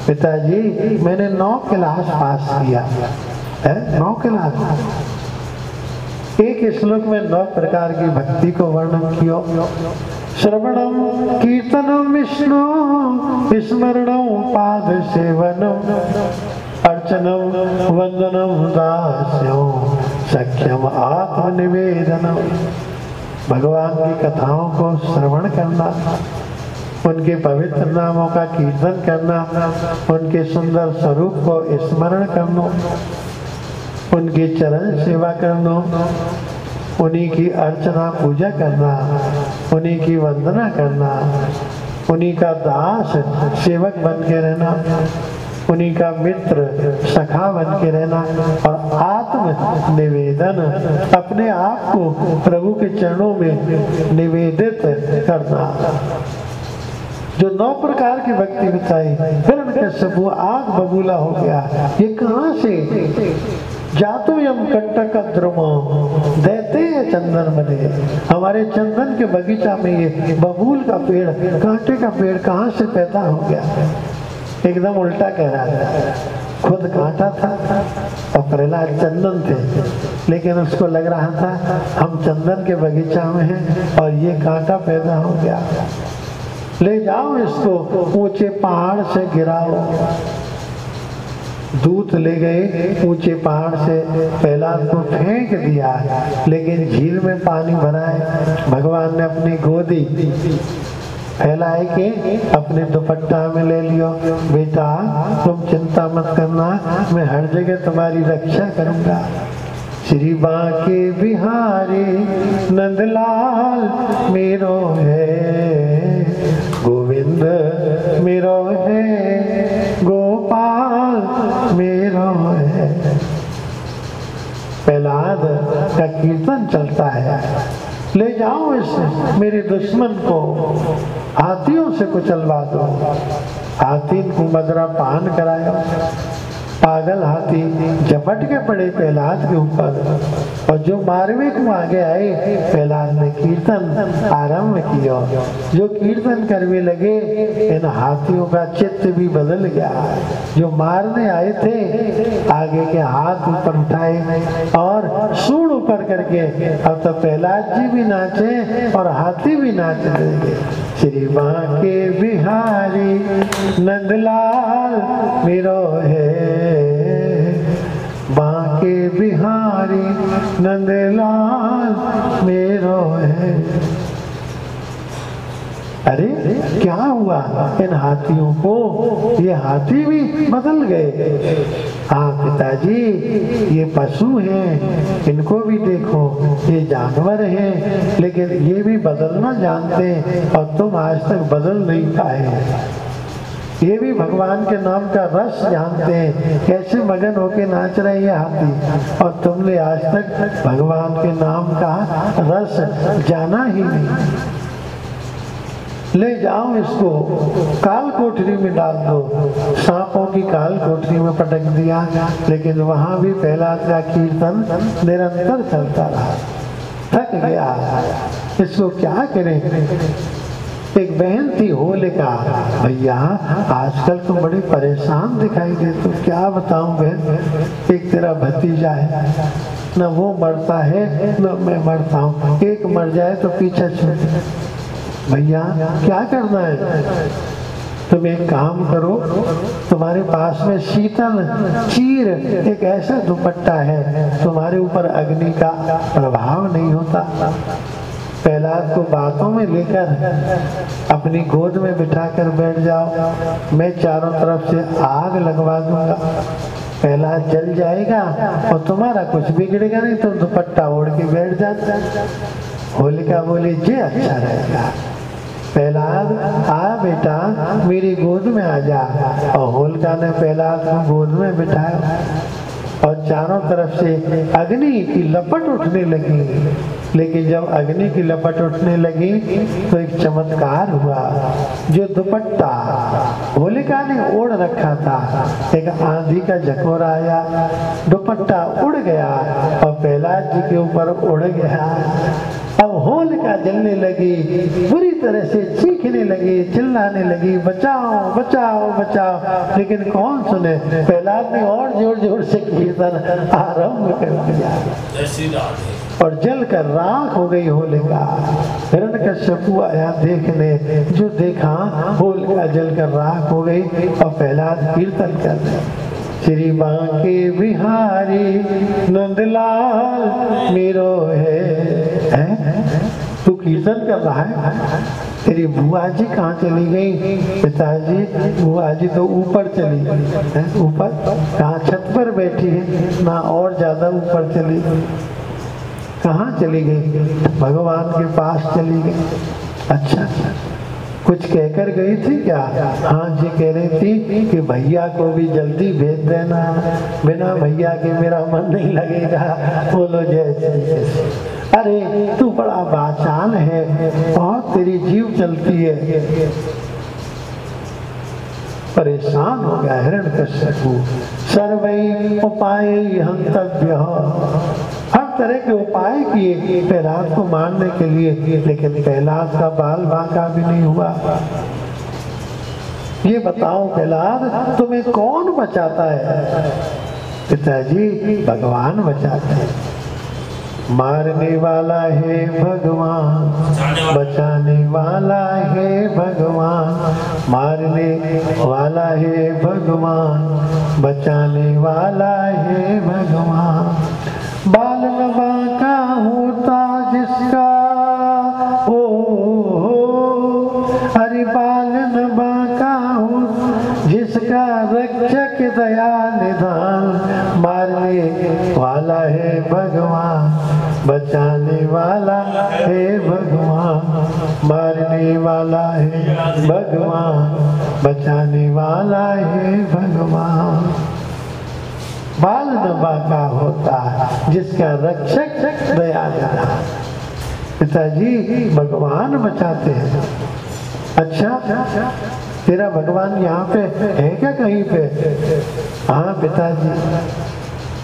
पिताजी मैंने 9 क्लास पास किया है। 9 क्लास। एक श्लोक में 9 प्रकार की भक्ति को वर्णन किया। श्रवणम कीर्तनम विष्णु स्मरणम पाद सेवनम अर्चनम वंदनम दास्यम सख्यम आत्मनिवेदनम। भगवान की कथाओं को श्रवण करना, उनके पवित्र नामों का कीर्तन करना, उनके सुंदर स्वरूप को स्मरण करना, उनके चरण सेवा करना, उन्हीं की अर्चना पूजा करना, उन्हीं की वंदना करना, उन्हीं का दास सेवक बन के रहना, उन्हीं का मित्र सखा बन के रहना, और आत्म निवेदन, अपने आप को प्रभु के चरणों में निवेदित करना। जो 9 प्रकार की भक्ति बताई, हिरण्यकश्यप आग बबूला हो गया। ये कहाँ से? जातो यम कंटक द्रुमो देते हैं चंदन बने। हमारे चंदन के बगीचा में ये बबूल का पेड़, कांटे का पेड़ कहाँ से पैदा हो गया? एकदम उल्टा कह रहा था। खुद कांटा था और प्रहलाद चंदन थे, लेकिन उसको लग रहा था हम चंदन के बगीचा में हैं और ये कांटा पैदा हो गया। ले जाओ इसको, ऊंचे पहाड़ से गिराओ। दूत ले गए, ऊंचे पहाड़ से प्रहलाद को फेंक दिया, लेकिन झील में पानी भरा है। भगवान ने अपनी गोदी फैलाए के अपने दुपट्टा में ले लियो। बेटा तुम चिंता मत करना, मैं हर जगह तुम्हारी रक्षा करूंगा। श्री बांके बिहारी नंदलाल मेरो है, गोविंद मेरो है, गोपाल मेरो है। प्रहलाद का कीर्तन चलता है। ले जाओ इस मेरे दुश्मन को, हाथियों से कुचलवा दो। हाथी को मदरा पान कराया। पागल हाथी झपट के पड़े प्रहलाद के ऊपर, और जो मारवे को आगे आए, प्रहलाद ने कीर्तन आरंभ किया। जो कीर्तन करने लगे, इन हाथियों का चित्त भी बदल गया। जो मारने आए थे, आगे के हाथ ऊपर उठाए और सूंड ऊपर करके अब तो प्रहलाद जी भी नाचे और हाथी भी नाच लगे। श्री बांके बिहारी नंदलाल मेरो है, बांके बिहारी बिहारी नंदलाल मेरो है। अरे क्या हुआ इन हाथियों को? ये हाथी भी बदल गए। हाँ पिताजी, ये पशु हैं, इनको भी देखो, ये जानवर हैं, लेकिन ये भी बदलना जानते हैं और तुम आज तक बदल नहीं पाए। ये भी भगवान के नाम का रस जानते हैं, कैसे मगन होके नाच रहे ये हाथी, और तुमने आज तक भगवान के नाम का रस जाना ही नहीं। ले जाओ इसको, काल कोठरी में डाल दो। सांपों की काल कोठरी में पटक दिया, लेकिन वहां भी प्रहलाद का कीर्तन निरंतर चलता रहा। थक गया, इसको क्या करें। एक बहन थी होलिका। भैया आजकल तो बड़े परेशान दिखाई दे, तो क्या बताऊं बहन, एक तेरा भतीजा है, न वो मरता है न मैं मरता हूँ, एक मर जाए तो पीछे छूट। भैया क्या करना है, तुम एक काम करो, तुम्हारे पास में शीतल चीर एक ऐसा दुपट्टा है, तुम्हारे ऊपर अग्नि का प्रभाव नहीं होता। प्रहलाद को बातों में लेकर अपनी गोद में बिठाकर बैठ जाओ, मैं चारों तरफ से आग लगवा दूंगा। प्रहलाद जल जाएगा और तुम्हारा कुछ बिगड़ेगा नहीं, तुम दुपट्टा ओढ़ के बैठ जाता। होलिका बोली जे अच्छा रहेगा। प्रहलाद आ बेटा मेरी गोद में आ जा, और होलिका ने प्रहलाद को गोद में बिठाया और चारों तरफ से अग्नि की लपट उठने लगी। लेकिन जब अग्नि की लपट उठने लगी तो एक चमत्कार हुआ। जो दुपट्टा होलिका ने ओढ़ रखा था, एक आंधी का झकोरा आया, दुपट्टा उड़ गया और प्रहलाद जी के ऊपर उड़ गया। अब होलिका जलने लगी, बुरी तरह से चीखने लगी, चिल्लाने लगी, बचाओ बचाओ बचाओ। लेकिन कौन सुने, प्रहलाद ने और जोर जोर से कीर्तन आरंभ कर दिया और जल कर राख हो गई होलिका। हिरण्यकश्यप आया देखने, जो देखा होलिका जल कर राख हो गई और प्रहलाद कीर्तन कर रहे, श्री बांके बिहारी नंदलाल मेरो है। तू कीर्तन कर रहा है, तेरी बुआ जी कहाँ चली गई? पिताजी बुआ जी तो ऊपर चली गई। ऊपर कहाँ? छत पर बैठी है ना, और ज्यादा ऊपर चली गई। कहाँ चली गई? भगवान के पास चली गई। अच्छा, कुछ कहकर गई थी क्या? हाँ जी कह रही थी कि भैया को भी जल्दी भेज देना, बिना भैया के मेरा मन नहीं लगेगा। बोलो जय श्री कृष्ण। अरे तू बड़ा बाचाल है, बहुत तेरी जीव चलती है। परेशान हो गया हिरण्यकश्यप। सर्वै उपाय हंतव्य, हर तरह के उपाय किए प्रहलाद को मारने के लिए, लेकिन प्रहलाद का बाल बांका भी नहीं हुआ। ये बताओ प्रहलाद तुम्हें कौन बचाता है? पिताजी भगवान बचाते हैं। मारने वाला है भगवान, बचाने वाला है भगवान। मारने वाला है भगवान, बचाने वाला है भगवान। बाल न बांका होता जिसका, अरे बाल न बांका हो जिसका, रक्षक दया निधान। मारने वाला है भगवान, बचाने वाला है भगवान। मारने वाला है भगवान, बचाने वाला है भगवान। बाल न बांका होता जिसका रक्षक दया निधान। पिताजी भगवान बचाते हैं। अच्छा, तेरा भगवान यहाँ पे है क्या कहीं पे? हाँ पिताजी।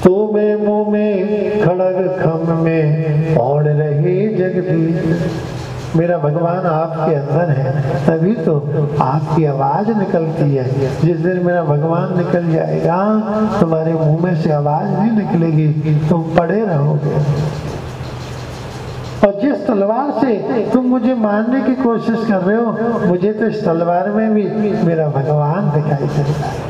तो मैं मुँह में खड़ग खम में ओढ़ रही जगदीश। मेरा भगवान आपके अंदर है, तभी तो आपकी आवाज निकलती है। जिस दिन मेरा भगवान निकल जाएगा, तुम्हारे मुंह में से आवाज नहीं निकलेगी, तुम पड़े रहोगे। और जिस तलवार से तुम मुझे मारने की कोशिश कर रहे हो, मुझे तो इस तलवार में भी मेरा भगवान दिखाई देता है।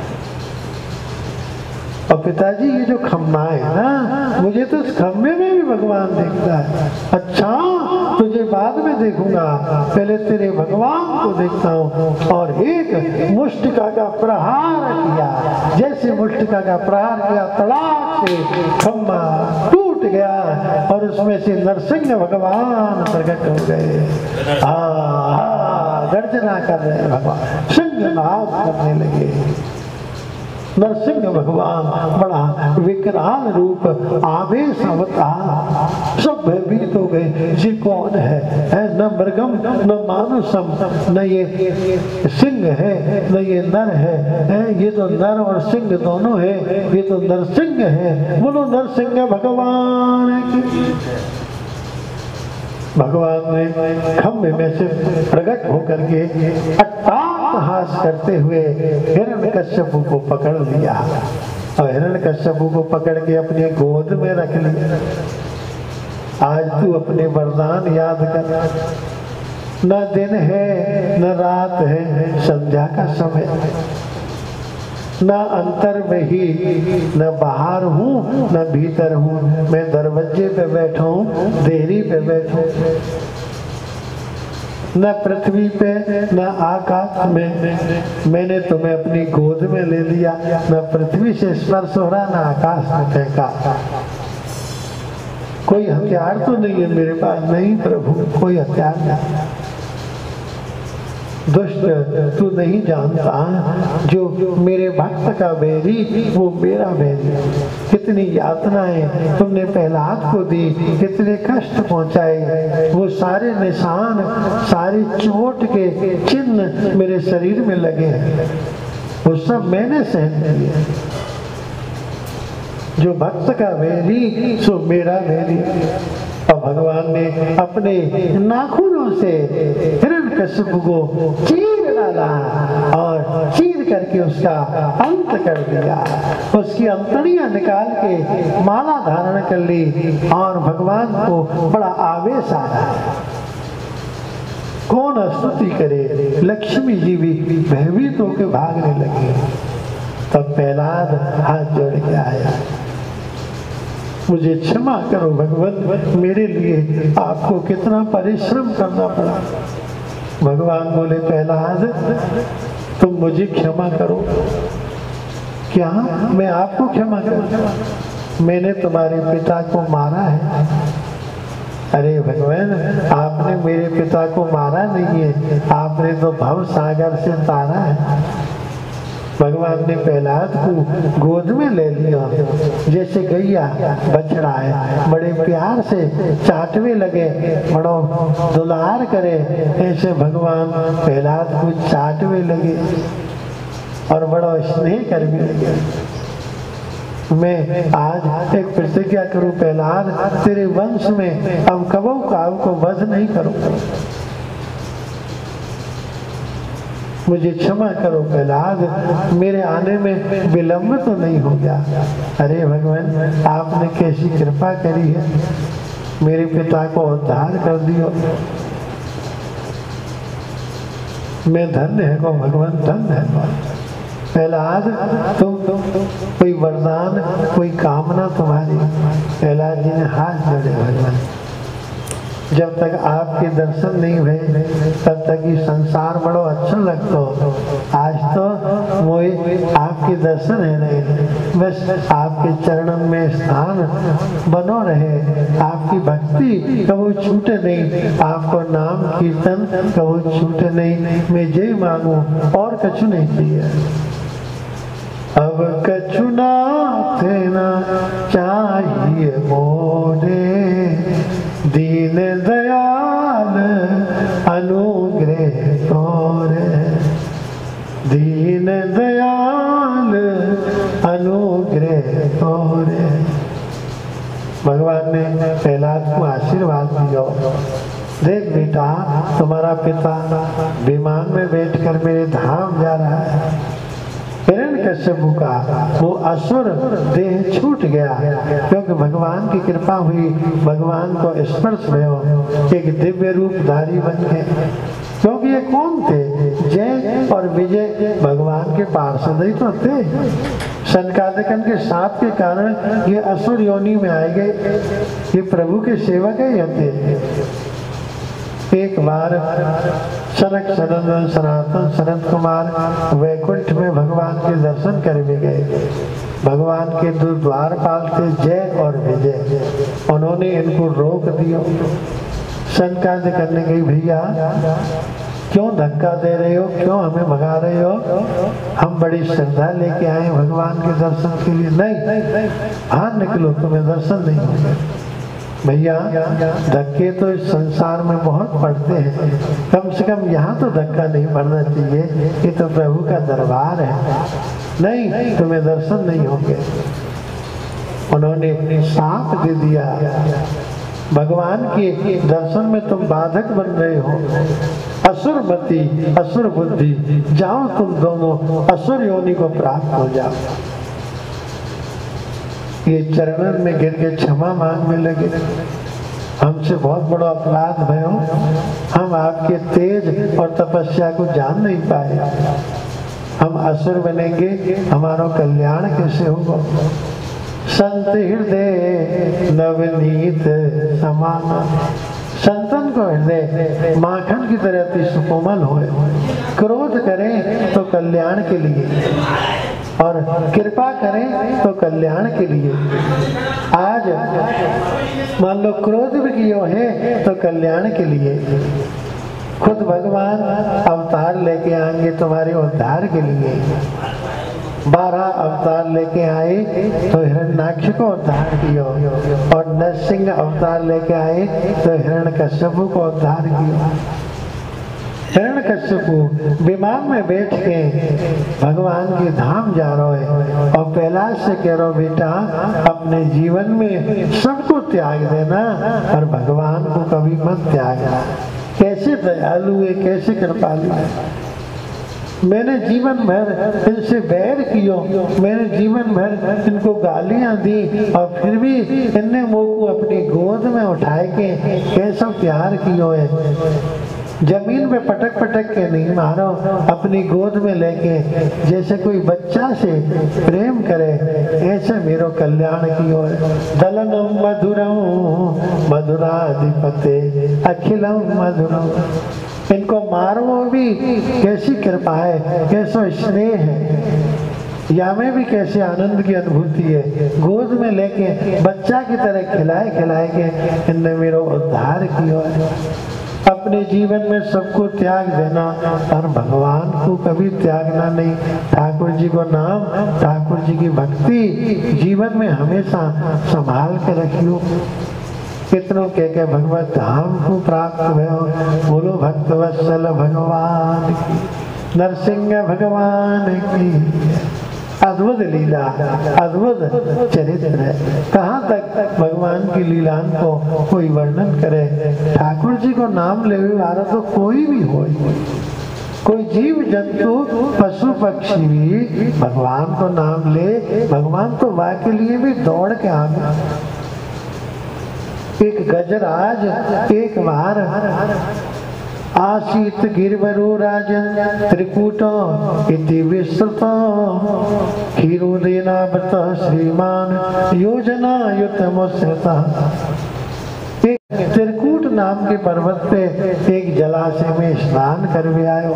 और पिताजी ये जो खम्मा है ना, मुझे तो इस खम्भे में भी भगवान देखता है। अच्छा, तुझे बाद में देखूंगा, पहले तेरे भगवान को देखता हूँ। और एक मुष्टिका का प्रहार किया, जैसे मुष्टिका का प्रहार किया, तड़ाक से खम्मा टूट गया और उसमें से नरसिंह भगवान प्रकट हो गए। गर्जना कर रहे भगवान, सिंहनाद करने लगे। नरसिंह भगवान बड़ा विकराल रूप, आवेश अवतार, सब भयभीत हो गए। ये कौन है? न मृगम न मानुषम, न ये सिंह है न ये नर है, ये तो नर और सिंह दोनों है, ये तो नरसिंह है। बोलो नरसिंह भगवान की। भगवान ने खम्भे में से प्रकट होकर के अट्टहास करते हुए हिरण्यकश्यप को पकड़ लिया और हिरण्यकश्यप को पकड़ के अपनी गोद में रख लिया। आज तू अपने वरदान याद कर, न दिन है न रात है, संध्या का समय, न अंतर में ही, न बाहर हूँ न भीतर हूँ, मैं दरवाजे पे बैठा हूँ, देहरी पे बैठा हूँ, न पृथ्वी पे न आकाश में। मैंने तुम्हें अपनी गोद में ले लिया, न पृथ्वी से स्पर्श हो रहा न आकाश में फेंका। कोई हथियार तो नहीं है मेरे पास, नहीं प्रभु, कोई हथियार नहीं। दुष्ट तू नहीं जानता, जो मेरे भक्त का बैरी वो मेरा बैरी। कितनी यातनाएं तुमने प्रहलाद को दी, कितने कष्ट पहुंचाए, वो सारे निशान, सारी चोट के चिन्ह मेरे शरीर में लगे, वो सब मैंने सहन किया। जो भक्त का बैरी सो मेरा बैरी। और भगवान ने अपने नाखूनों से हिरण्यकश्यप को चीर डाला और चीर करके उसका अंत कर दिया। उसकी अंतड़ियां निकाल के माला धारण कर ली और भगवान को बड़ा आवेश आया। कौन स्तुति करे, लक्ष्मी जी भी भयभीत होकर भागने लगी। तब प्रहलाद हाथ जोड़ के आया, मुझे क्षमा करो भगवान, मेरे लिए आपको कितना परिश्रम करना पड़ा। भगवान बोले प्रहलाद तुम मुझे क्षमा करो। क्या मैं आपको क्षमा करूं? मैंने तुम्हारे पिता को मारा है। अरे भगवान, आपने मेरे पिता को मारा नहीं है, आपने तो भव सागर से तारा है। भगवान ने प्रहलाद को गोद में ले लिया, जैसे गैया बछड़ा है, बड़े प्यार से चाटने लगे, बड़ो दुलार करे, ऐसे भगवान प्रहलाद को चाटने लगे और बड़ा स्नेह करने लगे। मैं आज एक प्रतिज्ञा करूं प्रहलाद, तेरे वंश में अब कबो काल को वध नहीं करूंगा। मुझे क्षमा करो प्रहलाद, मेरे आने में विलंब तो नहीं हो गया। अरे भगवान, आपने कैसी कृपा करी है, मेरे पिता को उद्धार कर दियो। मैं धन्य है को भगवान, धन्य है। प्रहलाद तुम कोई वरदान, कोई कामना तुम्हारी? प्रहलाद जी ने हाथ जोड़े, भगवान जब तक आपके दर्शन नहीं हुए तब तक ये संसार बड़ो अच्छा लगता हो। आज तो मुझे आपके दर्शन है नहीं, बस आपके चरणन में स्थान बनो रहे, आपकी भक्ति कभी छूटे नहीं, आपको नाम कीर्तन कभी छूटे नहीं। मैं जय मांगू और कछु नहीं चाहिए। अब कछु नाथ ना चाहिए मोरे, दीन दयाल अनुग्रह तोरे, दीन दयाल अनुग्रह तोरे। भगवान ने प्रहलाद को आशीर्वाद दिया, देख बेटा तुम्हारा पिता विमान में बैठकर मेरे धाम जा रहा है। हिरण्यकश्यप का वो असुर देह छूट गया, क्योंकि भगवान की कृपा हुई, भगवान को स्पर्श हुआ, एक दिव्य रूप धारी बन गए। क्योंकि ये कौन थे? जय और विजय भगवान के पार्षद ही तो थे। सनकादिकन के साथ के कारण ये असुर योनि में आए गए, ये प्रभु के सेवक ही थे। एक बार सनक सनंदन सनातन सनत कुमार वैकुंठ में भगवान के दर्शन करने गए। भगवान के दो द्वारपाल थे, जय और विजय। उन्होंने इनको रोक दिया। सनकादिक करने गई, भैया क्यों धक्का दे रहे हो, क्यों हमें भगा रहे हो? हम बड़ी श्रद्धा लेके आए भगवान के दर्शन के लिए। नहीं, बाहर निकलो, तुम्हें दर्शन नहीं होंगे। भैया धक्के तो इस संसार में बहुत पड़ते हैं, कम से कम यहाँ तो धक्का नहीं पड़ना चाहिए, ये तो प्रभु का दरबार है। नहीं, तुम्हें दर्शन नहीं होंगे। उन्होंने अपनी साथ दे दिया, भगवान के दर्शन में तुम बाधक बन रहे हो। असुर मति असुर बुद्धि, जाओ तुम दोनों असुर योनि को प्राप्त हो जाओ। ये चरणन में गिर के क्षमा मांगने लगे। हमसे बहुत बड़ा अपराध भयो, हम आपके तेज और तपस्या को जान नहीं पाए। हम असुर बनेंगे, हमारा कल्याण कैसे होगा? संत हृदय नवनीत समान, संतन को हृदय माखन की तरह अति सुकोमल हो। क्रोध करें तो कल्याण के लिए, और कृपा करें तो कल्याण के लिए। आज मान लो क्रोध भी किए है तो कल्याण के लिए। खुद भगवान अवतार लेके आएंगे तुम्हारे उद्धार के लिए। 12 अवतार लेके आए तो हिरण्याक्ष को उद्धार किया, और नरसिंह अवतार लेके आए तो हिरण्यकश्यप को उद्धार किया। हिरण्यकश्यप विमान में बैठ के भगवान के धाम जा रहे हैं, और कैलाश से कह रहे बेटा अपने जीवन में सबको त्याग देना, और भगवान को कभी मत त्यागना। कैसे दयालु है, कैसे कृपालु है। मैंने जीवन भर इनसे बैर कियो, मैंने जीवन भर इनको गालियां दी, और फिर भी इनने मुँह को अपनी गोद में उठाए के कैसा प्यार कियो है। जमीन पे पटक पटक के नहीं मारो, अपनी गोद में लेके जैसे कोई बच्चा से प्रेम करे, ऐसे मेरो कल्याण कियो है। दलनम मधुरम मधुराधिपते अखिलम मधुरम, इनको मारो भी कैसी कृपा है, कैसा स्नेह है। या में भी कैसे आनंद की अनुभूति है। गोद में लेके बच्चा की तरह खिलाए खिलाए के इनने मेरा उद्धार किया है। अपने जीवन में सबको त्याग देना, और भगवान को कभी त्यागना नहीं। ठाकुर जी को नाम, ठाकुर जी की भक्ति जीवन में हमेशा संभाल के रखियो। कितनों के भगवत धाम को प्राप्त भयो। बोलो भक्त वत्सल भगवान की, नरसिंह भगवान की। अद्भुत लीला, अद्भुत चरित्र है। कहाँ तक भगवान की लीलाओं को कोई वर्णन करे। ठाकुर जी को नाम ले वाला तो कोई भी हो, कोई जीव जंतु पशु पक्षी भी भगवान को नाम ले, भगवान तो वह के लिए भी दौड़ के आ गया। एक गजराज एक बार आसीत गिरवरो राजन त्रिकूटो इति विस्तृतो क्षीरोदेनावृत श्रीमान योजना युतमुश्रिता। एक त्रिकूट नाम के पर्वत पे एक जलाशय में स्नान करवे आयो।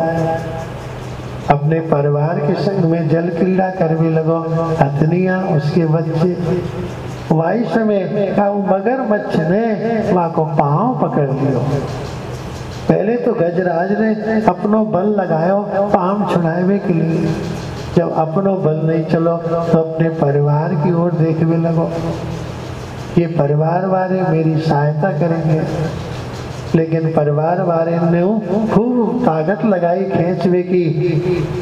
अपने परिवार के संग में जल क्रीड़ा करवे लगो। अतनिया उसके बच्चे वायु समय का मगरमच्छ ने वहाँ को पाँव पकड़ लियो। पहले तो गजराज ने अपनो बल लगायो पाम छुड़ावे के लिए। जब अपनो बल नहीं चलो तो अपने परिवार की ओर देखने लगो। ये परिवार वाले मेरी सहायता करेंगे, लेकिन परिवार वाले ने खूब ताकत लगाई खींचवे की,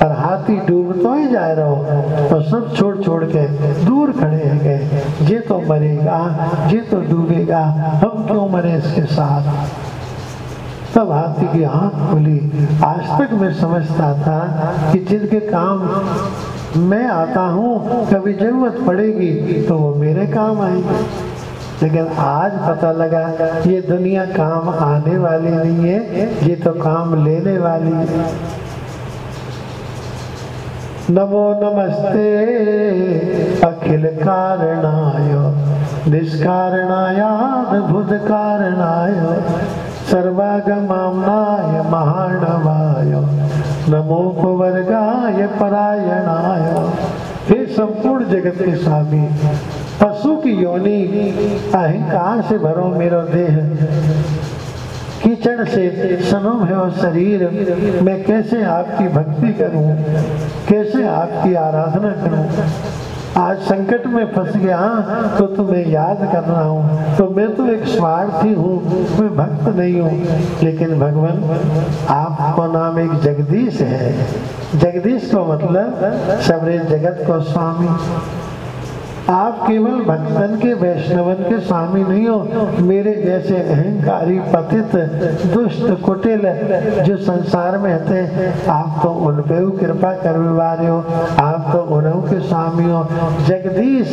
और हाथी डूब तो ही जा रहा हो तो सब छोड़ छोड़ के दूर खड़े हैं गए। ये तो मरेगा, ये तो डूबेगा, हम क्यों मरे इसके साथ। तब हाथी की आंख खुली। आज तक मैं समझता था कि जिनके काम मैं आता हूँ कभी जरूरत पड़ेगी तो वो मेरे काम आएंगे, लेकिन आज पता लगा ये दुनिया काम आने वाली नहीं है, ये तो काम लेने वाली है। नमो नमस्ते अखिल कारणाय निष्कारणाय अद्भुत कारणाय सर्वागमाम्नाय महानवाय नमोपवर्गाय परायणाय। हे संपूर्ण जगत के स्वामी, पशु की योनि अहंकार से भरो मेरो देह, कीचड़ से सनो है शरीर, मैं कैसे आपकी भक्ति करूं, कैसे आपकी आराधना करूं। आज संकट में फंस गया तो तुम्हें याद कर रहा हूँ, तो मैं तो एक स्वार्थी हूँ, मैं भक्त नहीं हूँ। लेकिन भगवान आपका नाम एक जगदीश है। जगदीश का मतलब सबरे जगत को स्वामी। आप केवल भक्तन के वैष्णवन के स्वामी नहीं हो, मेरे जैसे अहंकारी पतित दुष्ट कुटिल जो संसार में रहते, आप तो उन पे कृपा करने वाले हो, आप तो उन्हों के स्वामी हो। जगदीश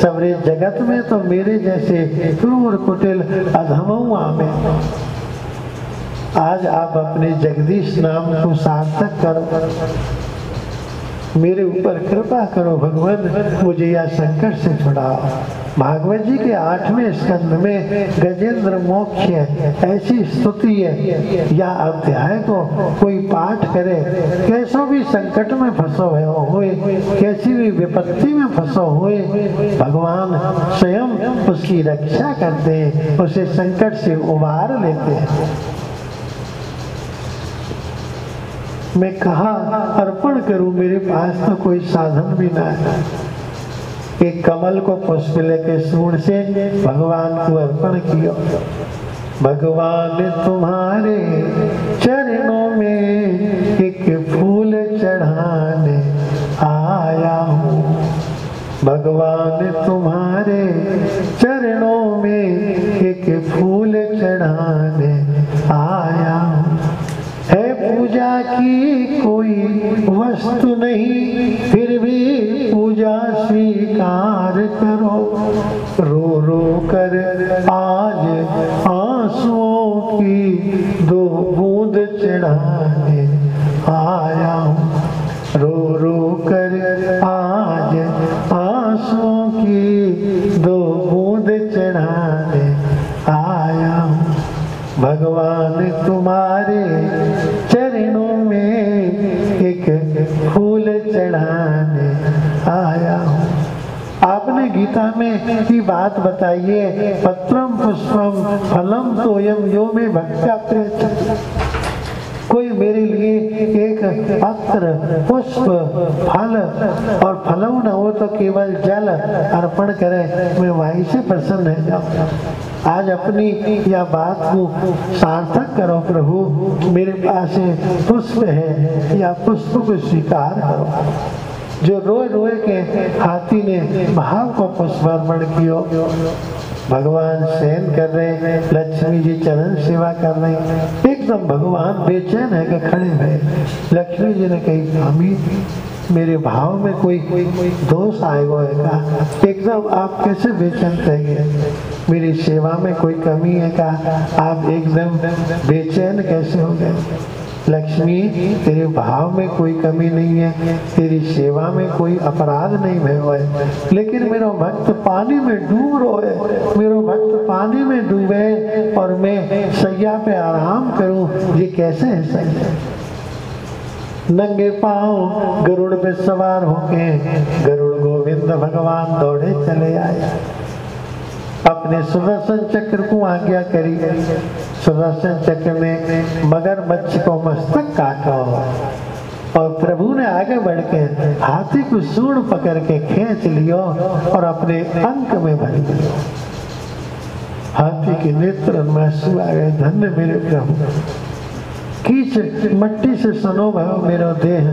सबरे जगत में तो मेरे जैसे क्रूर कुटिल अधमों आमे। आज आप अपने जगदीश नाम को सार्थक करो, मेरे ऊपर कृपा करो भगवान, मुझे यह संकट से छुड़ाओ। भागवत जी के 8वें स्कंद में गजेंद्र मोक्ष ऐसी स्तुति है, या अध्याय को कोई पाठ करे, कैसो भी संकट में फंसो हुए, कैसी भी विपत्ति में फंसो हुए, भगवान स्वयं उसकी रक्षा करते हैं, उसे संकट से उबार लेते हैं। मैं कहाँ अर्पण करूं, मेरे पास तो कोई साधन भी ना है। एक कमल को पुष्प लेके सूंड से भगवान को अर्पण किया। भगवान तुम्हारे चरणों में एक फूल चढ़ाने आया हूँ, भगवान तुम्हारे चरणों में एक फूल चढ़ाने आया हूँ। है पूजा की कोई वस्तु नहीं, फिर भी पूजा स्वीकार करो। रो रो कर आज आंसुओं की 2 बूंद चढ़ाने आया हूँ, रो रो कर आज आंसुओं की 2 बूंद चढ़ाने आया हूँ। भगवान तुम्हारे चरणों में एक फूल चढ़ाने आया हूँ। आपने गीता में की बात बताई है, पत्रम पुष्पम फलम तोयम यो में भक्त्या प्रियते। कोई मेरे लिए एक पत्र पुष्प फल और फलऊ न हो तो केवल जल अर्पण करे, मैं वहीं से प्रसन्न रह जाऊँ। आज अपनी यह बात को सार्थक करो प्रभु, मेरे पास पुष्प है, या पुष्प को स्वीकार करो। जो रोए रोए के हाथी ने भाव को पुष्प अर्पण किया। भगवान शयन कर रहे हैं, लक्ष्मी जी चरण सेवा कर रहे हैं, एकदम भगवान बेचैन है कि खड़े हुए। लक्ष्मी जी ने कही, स्वामी मेरे भाव में कोई दोष आएगा क्या? एकदम आप कैसे बेचैन रह गए? मेरी सेवा में कोई कमी है क्या? आप एकदम बेचैन कैसे हो गए? लक्ष्मी तेरे भाव में कोई कमी नहीं है, तेरी सेवा में कोई अपराध नहीं हुआ है, लेकिन मेरा भक्त पानी में डूब रहा है, मेरा भक्त पानी में डूबे और मैं सैया पे आराम करूं, ये कैसे है सैया? नंगे पांव गरुड़ पे सवार होके गरुड़ गोविंद भगवान दौड़े चले आए, अपने सुदर्शन चक्र को आज्ञा करी। सुदर्शन चक्र में मगरमच्छ को मस्तक काटा और प्रभु ने आगे बढ़ के हाथी को सूंड पकड़ के खींच लियो और अपने अंक में भर लियो। हाथी के नेत्र में आंसू आ गए, धन्य मेरे प्रभु। कीच मट्टी से सनो भयो मेरा देह,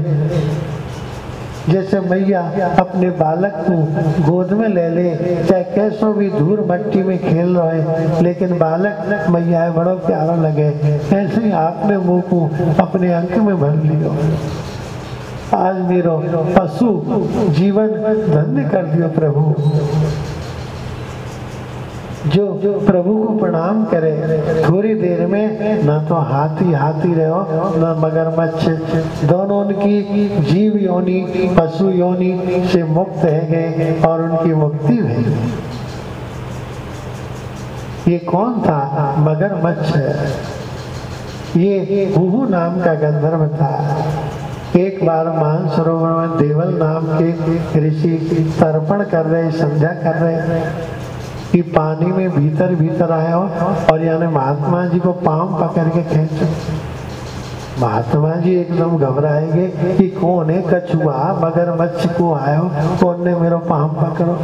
जैसे मैया अपने बालक को गोद में ले ले, चाहे कैसो भी धूल मट्टी में खेल रहे, लेकिन बालक मैया बड़ा प्यारा लगे, ऐसे ही आपने मुंह को अपने अंक में भर लियो। आज मेरा पशु जीवन धन्य कर दियो प्रभु। जो प्रभु को प्रणाम करे, थोड़ी देर में न तो हाथी हाथी रहो न मगरमच्छ, दोनों उनकी जीव योनि पशु योनि से मुक्त है गए और उनकी मुक्ति हुई। ये कौन था? मगरमच्छ। ये हुहु नाम का गंधर्व था। एक बार मानसरोवर में देवल नाम के ऋषि तर्पण कर रहे, संध्या कर रहे कि पानी में भीतर भीतर आए हो और यानी महात्मा जी को पांव पकड़ के खींचो। महात्मा जी एकदम घबराएंगे कि कौन है? कछुआ मगरमच्छ को आयो, कौन ने मेरा पांव पकड़ो?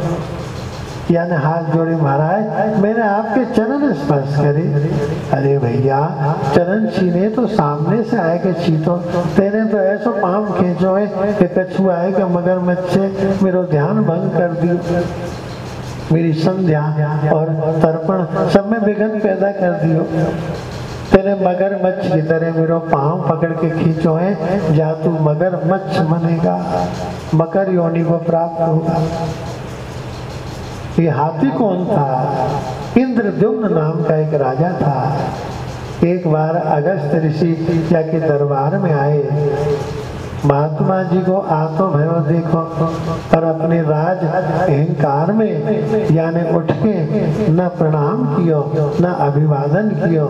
यानी हाथ जोड़े, महाराज मैंने आपके चरण स्पर्श करे। अरे भैया चरण छीने तो सामने से आए के छीतो, तेरे तो ऐसा पांव खींचो है कि कछुआ है कि मगरमच्छ मेरा ध्यान भंग कर दी, मेरी संध्या और तर्पण सब में विघ्न पैदा कर दियो। तेरे मगरमच्छ की तरह मेरा पांव पकड़ के खींचो है, जा तू मगरमच्छ बनेगा, मकर योनि को प्राप्त होगा। ये हाथी कौन था? इंद्रद्युम्न नाम का एक राजा था। एक बार अगस्त ऋषि के दरबार में आए, महात्मा जी को आतो भयो देखो, पर अपने राज अहंकार में यानी उठ के न प्रणाम कियो न अभिवादन कियो।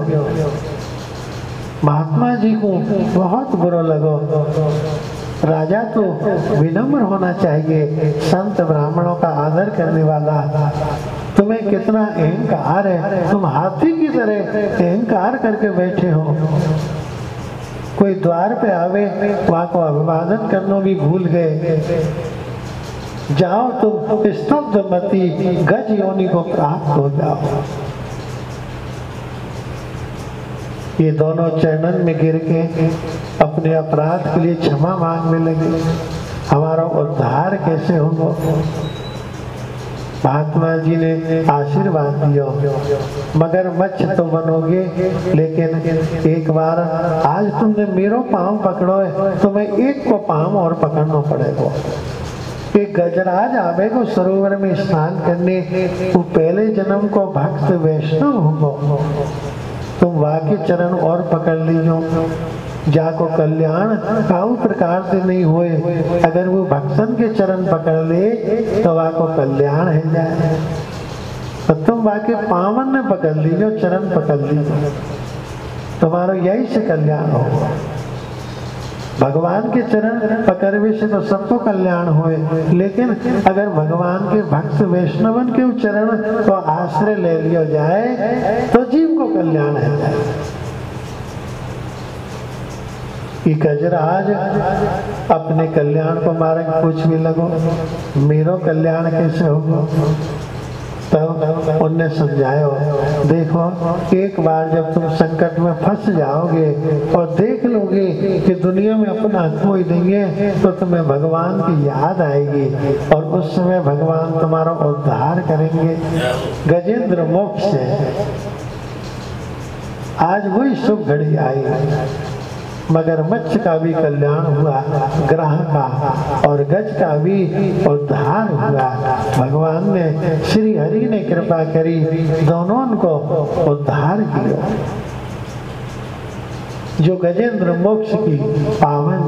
महात्मा जी को बहुत बुरा लगो। राजा तो विनम्र होना चाहिए, संत ब्राह्मणों का आदर करने वाला। तुम्हें कितना अहंकार है, तुम हाथी की तरह अहंकार करके बैठे हो। कोई द्वार पे आवे वहां को अभिवादन करना भी भूल गए। जाओ तुम स्तब्ध मती गज योनि को प्राप्त हो जाओ। ये दोनों चरणन में गिर के अपने अपराध के लिए क्षमा मांगने लगे। हमारा उद्धार कैसे होगा? महात्मा जी ने आशीर्वाद दिया, मगरमच्छ तो बनोगे, लेकिन एक बार आज तुमने मेरो पांव पकड़ो है, तुम्हें एक को पांव और पकड़ना पड़ेगा। एक गजराज आवे को सरोवर में स्नान करने, वो पहले जन्म को भक्त वैष्णव होगा, तुम वाके चरण और पकड़ लीजो, जाको कल्याण काऊ प्रकार से नहीं हुए। अगर वो भक्तन के चरण पकड़ ले तो वाको कल्याण है जाए। तो तुम वाके पावन ने पकड़ लीजो, चरण पकड़ लीजो, तुम्हारा यही से कल्याण होगा। भगवान के चरण पकड़वे से तो सबको कल्याण हुए, लेकिन अगर भगवान के भक्त वैष्णवन के चरण को आश्रय ले लिया जाए तो जीव को कल्याण है। कि गजराज अपने कल्याण को मारे कुछ भी लगो, मेरो कल्याण कैसे होगा? तब उनने समझाया, देखो एक बार जब तुम संकट में फंस जाओगे और देख लोगे कि दुनिया में अपना कोई नहीं है, तो तुम्हें भगवान की याद आएगी और उस समय भगवान तुम्हारा उद्धार करेंगे। गजेंद्र मोक्ष है। आज वही शुभ घड़ी आई, मगरमच्छ का भी कल्याण हुआ, ग्रह का और गज का भी उद्धार हुआ। भगवान ने, श्री हरि ने कृपा करी, दोनों को उद्धार किया। जो गजेंद्र मोक्ष की पावन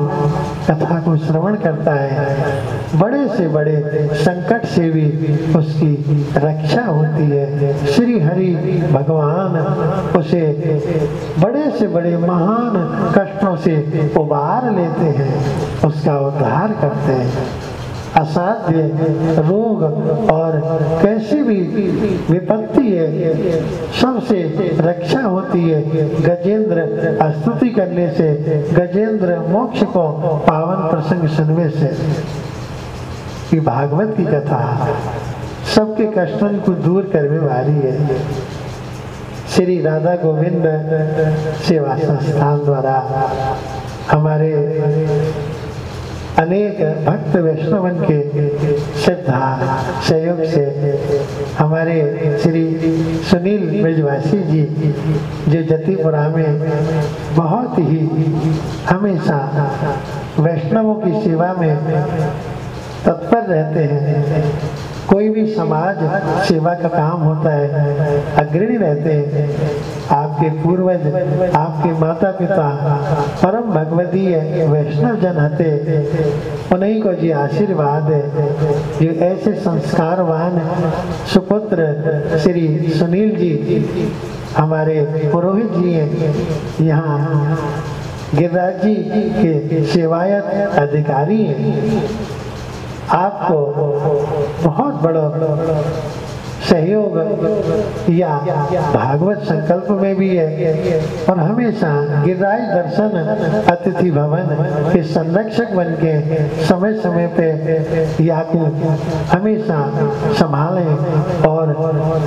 कथा को श्रवण करता है, बड़े से बड़े संकट से भी उसकी रक्षा होती है। श्री हरि भगवान उसे बड़े से बड़े महान कष्टों से उबार लेते हैं, उसका उद्धार करते हैं। असाध्य रोग और कैसी भी विपत्ति है, सबसे रक्षा होती है गजेंद्र स्तुति करने से, गजेंद्र मोक्ष को पावन प्रसंग सुनने से। ये भागवत की कथा सबके कष्टों को दूर करने वाली है। श्री राधा गोविंद सेवा संस्थान द्वारा हमारे अनेक भक्त वैष्णवन के श्रद्धा सहयोग से हमारे श्री सुनील ब्रजवासी जी, जो जतिपुरा में बहुत ही हमेशा वैष्णवों की सेवा में तत्पर रहते हैं, कोई भी समाज सेवा का काम होता है, अग्रणी रहते हैं। आपके पूर्वज, आपके माता पिता परम भगवदीय वैष्णव जन हते, उन्हीं को जी आशीर्वाद है। जो ऐसे संस्कारवान सुपुत्र श्री सुनील जी हमारे पुरोहित जी हैं, यहाँ गिरिराज जी के सेवायत अधिकारी हैं। आपको बहुत बड़ा सहयोग या भागवत संकल्प में भी है, और हमेशा गिरिराज दर्शन अतिथि भवन के संरक्षक बन के समय समय पे याकू हमेशा संभालें और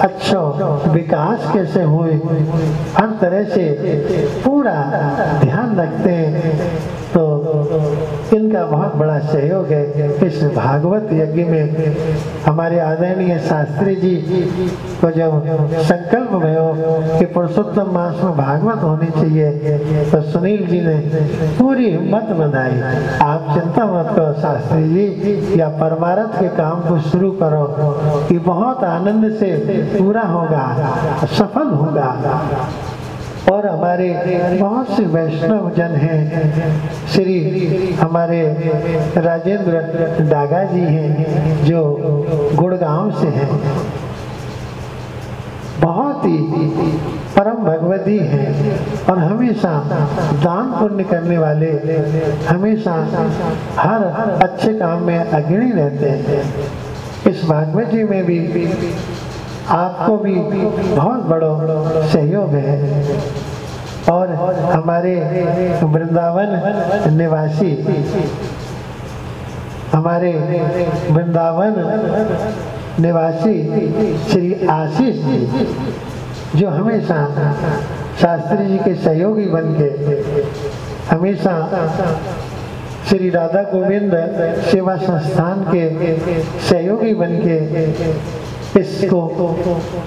अच्छा विकास कैसे हुए हर तरह से पूरा ध्यान रखते हैं। तो इनका बहुत बड़ा सहयोग है इस भागवत यज्ञ में। हमारे आदरणीय शास्त्री जी को जब संकल्प भयो कि पुरुषोत्तम मास में भागवत होनी चाहिए, तो सुनील जी ने पूरी हिम्मत बनाई, आप चिंता मत करो शास्त्री जी, या परमार्थ के काम को शुरू करो कि बहुत आनंद से पूरा होगा, सफल होगा। और हमारे बहुत से वैष्णव जन हैं, श्री हमारे राजेंद्र डागा जी हैं जो गुड़गांव से हैं, बहुत ही परम भगवती हैं और हमेशा दान पुण्य करने वाले, हमेशा हर अच्छे काम में अग्रणी रहते हैं। इस भागवत जी में भी आपको भी बहुत बड़ा सहयोग है। और हमारे वृंदावन निवासी, हमारे वृंदावन निवासी श्री आशीष जी, जो हमेशा शास्त्री जी के सहयोगी बन के हमेशा श्री राधा गोविंद सेवा संस्थान के सहयोगी बन के इसको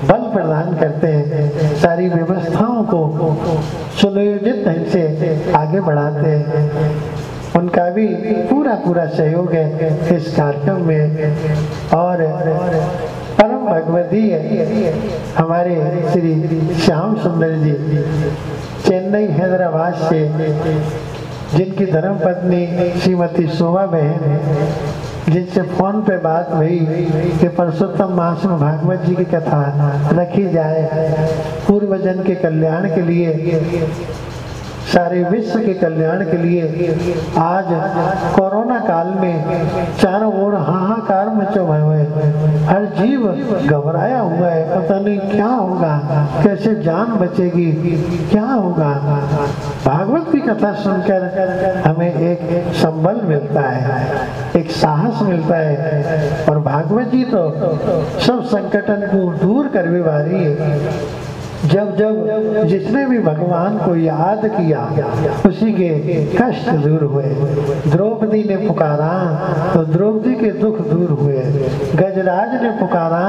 बल प्रदान करते हैं, सारी व्यवस्थाओं को सुनियोजित ढंग से आगे बढ़ाते हैं। उनका भी पूरा सहयोग है इस कार्यक्रम में। और परम भगवती हमारे श्री श्याम सुंदर जी चेन्नई हैदराबाद से, जिनकी धर्मपत्नी श्रीमती शोभा बहन है, जिनसे फोन पे बात हुई कि पुरुषोत्तम मास में भागवत जी की कथा रखी जाए, पूर्वजन के कल्याण के लिए, सारे विश्व के कल्याण के लिए। आज कोरोना काल में चारों ओर हाहाकार मचा हुआ है, हर जीव घबराया हुआ है, पता नहीं क्या होगा, कैसे जान बचेगी, क्या होगा। भागवत की कथा सुनकर हमें एक संबल मिलता है, एक साहस मिलता है। और भागवत जी तो सब संकटन को दूर करने वाली है। जब जब जिसने भी भगवान को याद किया उसी के कष्ट दूर हुए। द्रौपदी ने पुकारा तो द्रौपदी के दुख दूर हुए, गजराज ने पुकारा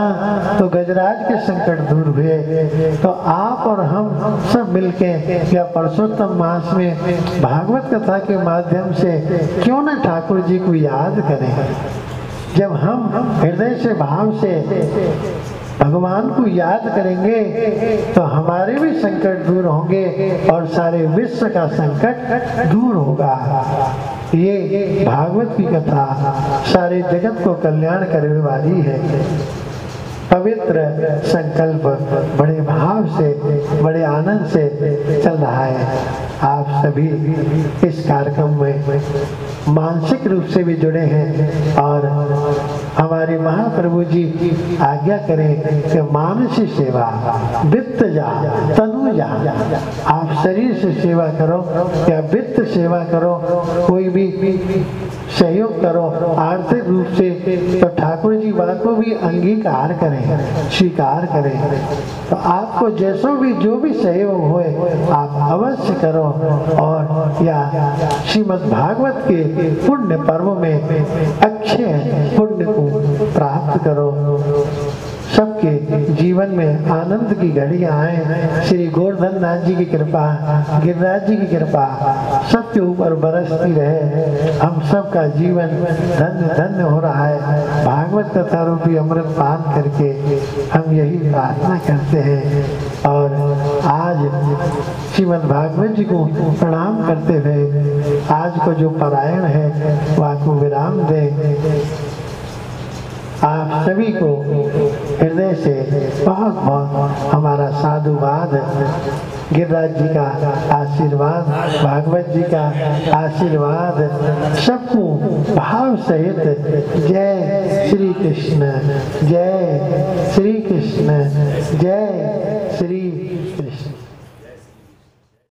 तो गजराज के संकट दूर हुए। तो आप और हम सब मिलके या पुरुषोत्तम मास में भागवत कथा के माध्यम से क्यों न ठाकुर जी को याद करें। जब हम हृदय से भाव से भगवान को याद करेंगे तो हमारे भी संकट दूर होंगे और सारे विश्व का संकट दूर होगा। ये भागवत की कथा सारे जगत को कल्याण करने वाली है। पवित्र संकल्प बड़े भाव से, बड़े आनंद से चल रहा है। आप सभी इस कार्यक्रम में मानसिक रूप से भी जुड़े हैं और हमारे महाप्रभु जी आज्ञा करें कि मानसी सेवा वित्त जा तनु जा, आप शरीर से सेवा करो या वित्त सेवा करो, कोई भी सहयोग करो आर्थिक रूप से, तो ठाकुर जी बात को भी अंगीकार करें, स्वीकार करें। तो आपको जैसो भी जो भी सहयोग होए आप अवश्य करो और या श्रीमद् भागवत के पुण्य पर्व में अच्छे पुण्य को प्राप्त करो। सबके जीवन में आनंद की घड़ियां आए। श्री गोवर्धन नाथ जी की कृपा, गिरिराज जी की कृपा सबके ऊपर बरसती रहे। हम सबका जीवन धन्य धन्य हो रहा है। भागवत कथा रूपी अमृत पान करके हम यही प्रार्थना करते हैं। और आज श्रीमद् भागवत जी को प्रणाम करते हुए आज को जो पारायण है वह को विराम दें। आप सभी को हृदय से बहुत बहुत हमारा साधुवाद। गिरिराज जी का आशीर्वाद, भागवत जी का आशीर्वाद सबको भाव सहित जय श्री कृष्ण, जय श्री कृष्ण, जय श्री